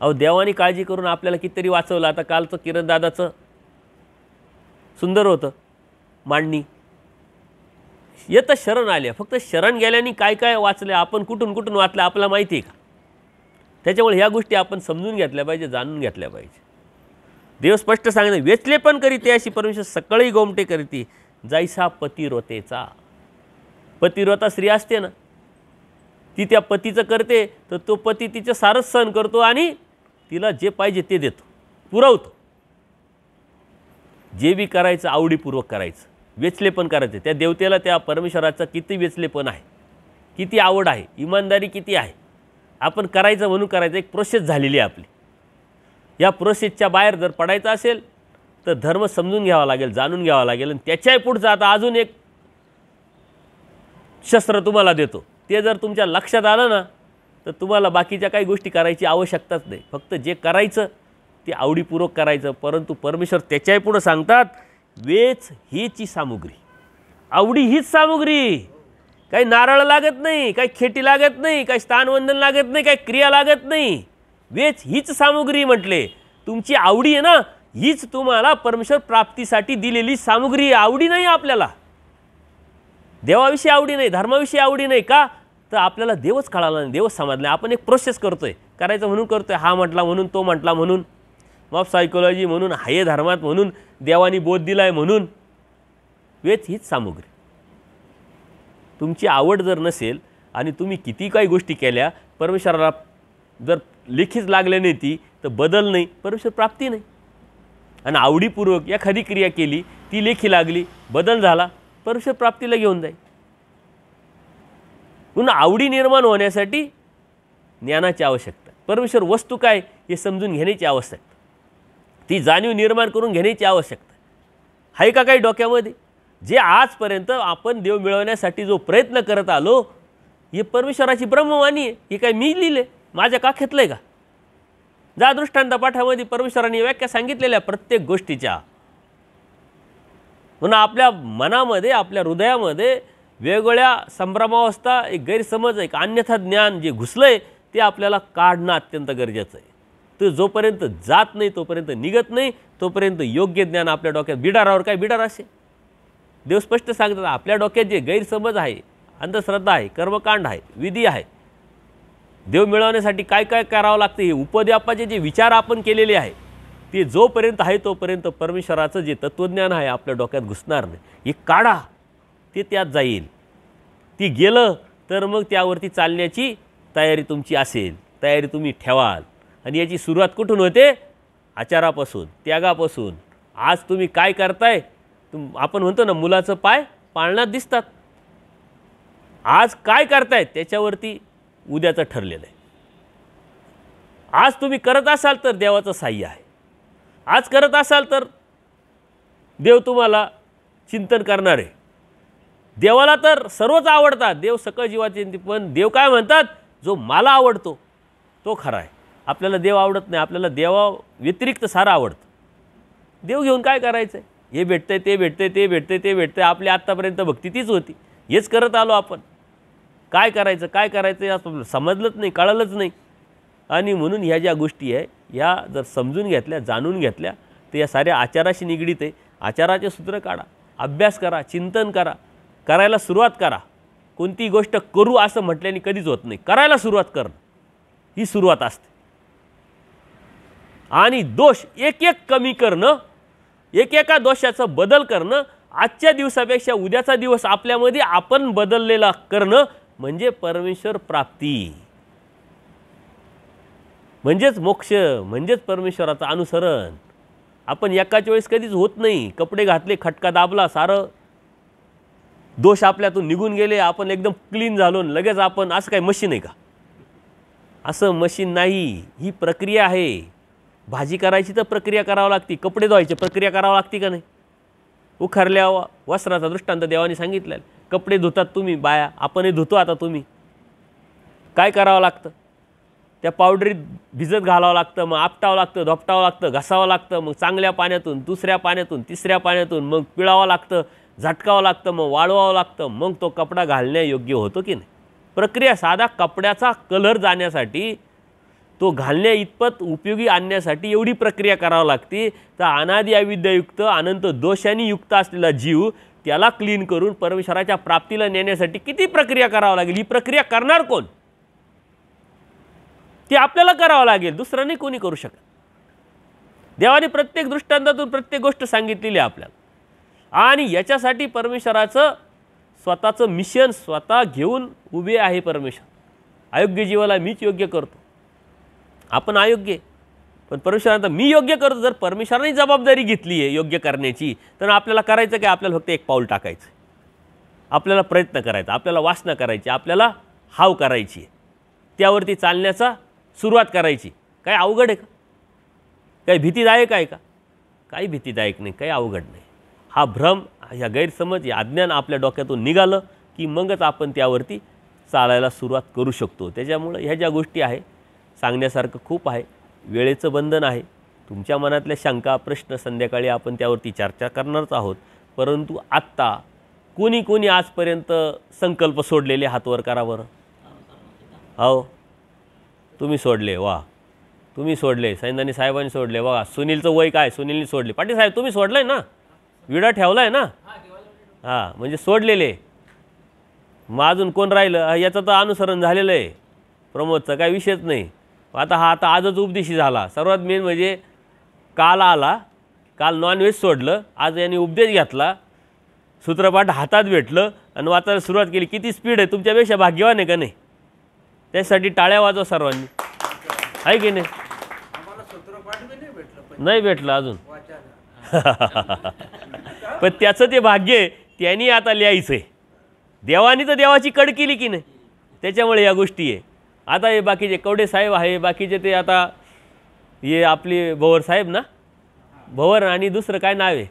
अहो, देवाने काळजी करून आपल्याला कितीतरी वाचवलं. आता कालचं किरण दादाचं सुंदर होतं मांडणी. येतं शरण आले, फक्त शरण गेल्याने काय काय वाचले, आपण कुठून कुठून वाचले आपल्याला माहिती आहे का? त्याच्यामुळे ह्या गोष्टी आपण समजून घेतल्या पाहिजे, जाणून घेतल्या पाहिजे. देव स्पष्ट सांगते, वेचले पण करीते अशी परमेश्वर सकळही गोमटे करीती, जैसा पतिव्रतेचा. पतिव्रता स्त्री असते ना, ती त्या पतीचं करते तर तो पती तिचं सारच सहन करतो आणि तिला जे पाहिजे ते देतो, पुरवतो. जे बी करायचं आवडीपूर्वक करायचं, वेचले पण करायचे. त्या देवतेला, त्या परमेश्वराचा किती वेचले पण आहे, किती आवड आहे, इमानदारी किती आहे. आपण करायचं म्हणून करायचं, एक प्रोसेस झालेली आहे आपली. या प्रोसेसच्या बाहेर जर पडायचं असेल तर धर्म समजून घ्यावा लागेल, जाणून घ्यावा लागेल. आणि त्याच्याही पुढचं आता अजून एक शस्त्र तुम्हाला देतो. ते जर तुमच्या लक्षात आलं ना तर तुम्हाला बाकीच्या काही गोष्टी करायची आवश्यकताच नाही. फक्त जे करायचं ते आवडीपूर्वक करायचं. परंतु परमेश्वर त्याच्याही पुढं सांगतात, वेच हीची सामुग्री, आवडी हीच सामुग्री. काही नारळ लागत नाही, काही खेटी लागत नाही, काही स्थानवंदन लागत नाही, काही क्रिया लागत नाही. वेच हीच सामुग्री म्हटले. तुमची आवडी आहे ना, हीच तुम्हाला परमेश्वर प्राप्तीसाठी दिलेली सामुग्री. आवडी नाही आपल्याला, देवाविषयी आवडी नाही, धर्माविषयी आवडी नाही. का तर आपल्याला देवच कळाला नाही, देवच समजला. आपण एक प्रोसेस करतोय, करायचं म्हणून करतोय, हा म्हटला म्हणून, तो म्हटला म्हणून, मॉब सायकोलॉजी म्हणून, हाय धर्मात म्हणून, देवानी बोध दिलाय म्हणून. वेच हीच सामुग्री. तुमची आवड जर नसेल आणि तुम्ही किती काही गोष्टी केल्या, परमेश्वराला जर लेखीच लागले नाही ती, तर बदल नाही, परमेश्वर प्राप्ती नाही. आणि आवडीपूर्वक एखादी क्रिया केली, ती लेखी लागली, बदल झाला, परमेश्वर प्राप्तीला घेऊन जाईल. म्हणून आवडी निर्माण होण्यासाठी ज्ञानाची आवश्यकता. परमेश्वर वस्तू काय हे समजून घेण्याची आवश्यकता, ती जाणीव निर्माण करून घेण्याची आवश्यकता आहे का काही डोक्यामध्ये? जे आजपर्यंत आपण देव मिळवण्यासाठी जो प्रयत्न करत आलो, हे परमेश्वराची ब्रह्मवाणी आहे. हे काय मी लिहिले, माझ्या काखेतलं आहे का? जा दृष्टांत पाठामध्ये परमेश्वराने व्याख्या सांगितलेल्या प्रत्येक गोष्टीच्या. म्हणून आपल्या मनामध्ये, आपल्या हृदयामध्ये वेगवेगळ्या संभ्रमावस्था, एक गैरसमज, एक अन्यथा ज्ञान जे घुसलंय ते आपल्याला काढणं अत्यंत गरजेचं आहे. तर जोपर्यंत जात नाही, तोपर्यंत निघत नाही, तोपर्यंत योग्य ज्ञान आपल्या डोक्यात, बिडारावर काय बिडार असे. देव स्पष्ट सांगतात, आपल्या डोक्यात जे गैरसमज आहे, अंधश्रद्धा आहे, कर्मकांड आहे, विधी आहे, देव मिळवण्यासाठी काय काय करावं लागतं, हे उपद्व्यापाचे जे विचार आपण केलेले आहे, ते जोपर्यंत आहे तोपर्यंत परमेश्वराचं जे तत्त्वज्ञान आहे आपल्या डोक्यात घुसणार नाही. हे काढा, ते त्यात जाईल. ती गेलं तर मग त्यावरती चालण्याची तयारी तुमची असेल, तयारी तुम्ही ठेवाल. आणि याची सुरुवात कुठून होते? आचारापासून, त्यागापासून. आज तुम्ही काय करताय? आपण म्हणतो ना, मुलाचं पाय पाळण्यात दिसतात. आज काय करताय त्याच्यावरती उद्याचं ठरलेलं आहे. आज तुम्ही करत असाल तर देवाचं साह्य आहे. आज करत असाल तर देव तुम्हाला चिंतन करणार आहे. देवाला तर सर्वच आवडतात, देव सकळ जीवाचे. पण देव काय म्हणतात? जो मला आवडतो तो खरा आहे. आपल्याला देव आवडत नाही, आपल्याला देवा व्यतिरिक्त सारं आवडतं. देव घेऊन काय करायचं आहे? हे भेटतंय, ते भेटतंय, ते भेटतंय, ते भेटतंय. आपली आत्तापर्यंत भक्ती तीच होती, हेच करत आलो आपण. काय करायचं काय करायचं असं समजलंच नाही, कळलंच नाही. आणि म्हणून ह्या ज्या गोष्टी आहे ह्या जर समजून घेतल्या, जाणून घेतल्या, तर या साऱ्या आचाराशी निगडीत आहे. आचाराचे सूत्र काढा, अभ्यास करा, चिंतन करा, करायला सुरुवात करा. कोणती गोष्ट करू असं म्हटल्याने कधीच होत नाही. करायला सुरुवात करणं ही सुरुवात असते. आणि दोष एक एक कमी करणं, एकेका दोषाचं बदल करणं, आजच्या दिवसापेक्षा उद्याचा दिवस आपल्यामध्ये आपण बदललेला करणं म्हणजे परमेश्वर प्राप्ती, म्हणजेच मोक्ष, म्हणजेच परमेश्वराचं अनुसरण. आपण एकाच वेळेस कधीच होत नाही. कपडे घातले, खटका दाबला, सारं दोष आपल्यातून निघून गेले, आपण एकदम क्लीन झालो, लगेच आपण असं काही मशीन आहे का? असं मशीन नाही. ही प्रक्रिया आहे. भाजी करायची तर प्रक्रिया करावी लागते, कपडे धुवायची प्रक्रिया करावी लागते का नाही? उखरल्या वस्त्राचा दृष्टांत देवाने सांगितलं. कपडे धुतात तुम्ही बाया, आपणही धुतो. आता तुम्ही काय करावं लागतं? त्या पावडरीत भिजत घालावं लागतं, मग आपटावं लागतं, धोपटावं लागतं, घासावं लागतं, मग चांगल्या पाण्यातून, दुसऱ्या पाण्यातून, तिसऱ्या पाण्यातून, मग पिळावं लागतं, झटकावं लागतं, मग वाळवावं लागतं, मग तो कपडा घालण्यायोग्य होतो की नाही? प्रक्रिया. साधा कपड्याचा कलर जाण्यासाठी, तो घालण्या इतपत उपयोगी आणण्यासाठी एवढी प्रक्रिया करावी लागते. तर अनादि अविद्यायुक्त अनंत दोषांनी युक्त असलेला जीव त्याला क्लीन करून परमेश्वराच्या प्राप्तीला नेण्यासाठी किती प्रक्रिया करावी लागेल? ही प्रक्रिया करणार कोण? ती आपल्याला करावं लागेल, दुसरं नाही कोणी करू शकत. देवाने प्रत्येक दृष्टांतातून प्रत्येक गोष्ट सांगितलेली आहे आपल्याला. आणि याच्यासाठी परमेश्वराचं स्वतःचं मिशन स्वतः घेऊन उभे आहे परमेश्वर. अयोग्य जीवाला मीच योग्य करतो. आपण अयोग्य, पण परमेश्वरांना मी योग्य करतो. जर परमेश्वराने जबाबदारी घेतली आहे योग्य करण्याची, तर आपल्याला करायचं काय? आपल्याला फक्त एक पाऊल टाकायचं, आपल्याला प्रयत्न करायचा, आपल्याला वासना करायची, आपल्याला हाव करायची, त्यावरती चालण्याचा सुरुवात करायची. काही अवघड आहे का? काही भीतीदायक आहे का? काही भीतीदायक नाही, काही अवघड नाही. हा भ्रम, ह्या गैरसमज, या अज्ञान आपल्या डोक्यातून निघालं की मगच आपण त्यावरती चालायला सुरुवात करू शकतो. त्याच्यामुळं ह्या ज्या गोष्टी आहे सांगण्यासारखं खूप आहे. वेळेचं बंधन आहे. तुमच्या मनातल्या शंका, प्रश्न संध्याकाळी आपण त्यावरती चर्चा करणारच आहोत. परंतु आत्ता कोणी कोणी आजपर्यंत संकल्प सोडलेले हात वर करा बरं. हो, तुम्ही सोडले. वा, तुम्ही सोडले. सैंदानी साहेबांनी सोडले. वा, सुनीलचं वय काय? सुनीलनी सोडले. पाटील साहेब तुम्ही सोडलं आहे ना? विडा ठेवला आहे ना? हां, म्हणजे सोडलेले. मग अजून कोण राहिलं? याचं तर अनुसरण झालेलं आहे प्रमोदचं, काही विषयच नाही. आता आजच उपदेशी झाला. सर्वात मेन म्हणजे काल आला, काल नॉनव्हेज सोडलं, आज यांनी उपदेश घेतला, सूत्रपाठ हातात भेटलं आणि वाचायला सुरुवात केली. किती स्पीड आहे! तुमच्यापेक्षा भाग्यवान आहे का नाही? त्यासाठी टाळ्या वाजवा सर्वांनी, आहे की नाही? नाही भेटलं अजून. पण त्याचं ते भाग्य आहे, त्यांनी आता लिहायचं आहे. देवानी तर देवाची कड केली की नाही, त्याच्यामुळे या गोष्टी आहे. आता हे बाकीचे कवडे साहेब आहे, बाकीचे ते आता हे आपले भवर साहेब ना, भवर आणि दुसरं काय नाव आहे?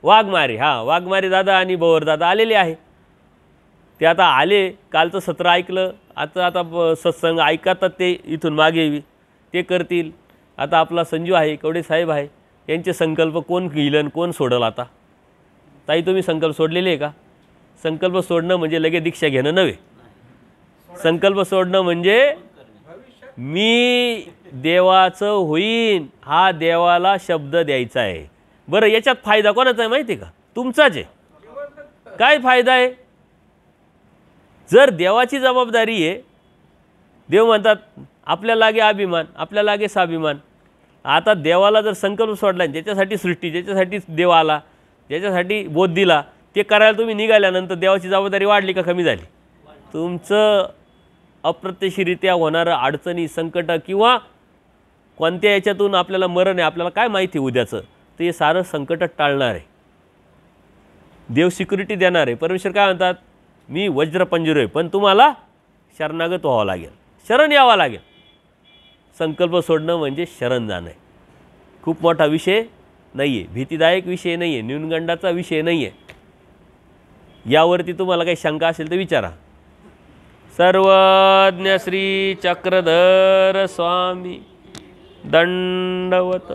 वाघमारे. हां, वाघमारे दादा आणि भवर दादा आलेले आहे. ते आता आले, कालचं सत्र ऐकलं, आता सत्संग ऐकतात ते इथून मागे ते करतील. आता आपला संजू आहे, कवडे साहेब आहे, यांचे संकल्प कोण घेईल आणि कोण सोडल? आता ताई तुम्ही संकल्प सोडलेले आहे का? संकल्प सोडणं म्हणजे लगेच दीक्षा घेणं नव्हे. संकल्प सोडणं म्हणजे मी देवाचं होईन, हा देवाला शब्द द्यायचा आहे. बरं, याच्यात फायदा कोणाचा आहे माहिती आहे का? तुमचाच आहे. काय फायदा आहे? जर देवाची जबाबदारी आहे, देव म्हणतात आपल्या लागे अभिमान, आपल्या लागे स्वाभिमान. आता देवाला जर संकल्प सोडला, ज्याच्यासाठी सृष्टी, ज्याच्यासाठी देव आला, ज्याच्यासाठी बोध दिला, ते करायला तुम्ही निघाल्यानंतर देवाची जबाबदारी वाढली का कमी झाली? तुमचं अप्रत्यक्षरित्या होणारं अडचणी, संकट किंवा कोणत्या याच्यातून आपल्याला मरण आहे, आपल्याला काय माहिती उद्याचं, ते सारं संकट टाळणार आहे. देव सिक्युरिटी देणार आहे. परमेश्वर काय म्हणतात? मी वज्रपंजर आहे, पण तुम्हाला शरणागत व्हावं लागेल, शरण यावं लागेल. संकल्प सोडणं म्हणजे शरण जाणं आहे. खूप मोठा विषय नाही आहे, भीतीदायक विषय नाही आहे, न्यूनगंडाचा विषय नाही आहे. यावरती तुम्हाला काही शंका असेल तर विचारा. सर्वज्ञ श्री चक्रधर स्वामी दंडवत.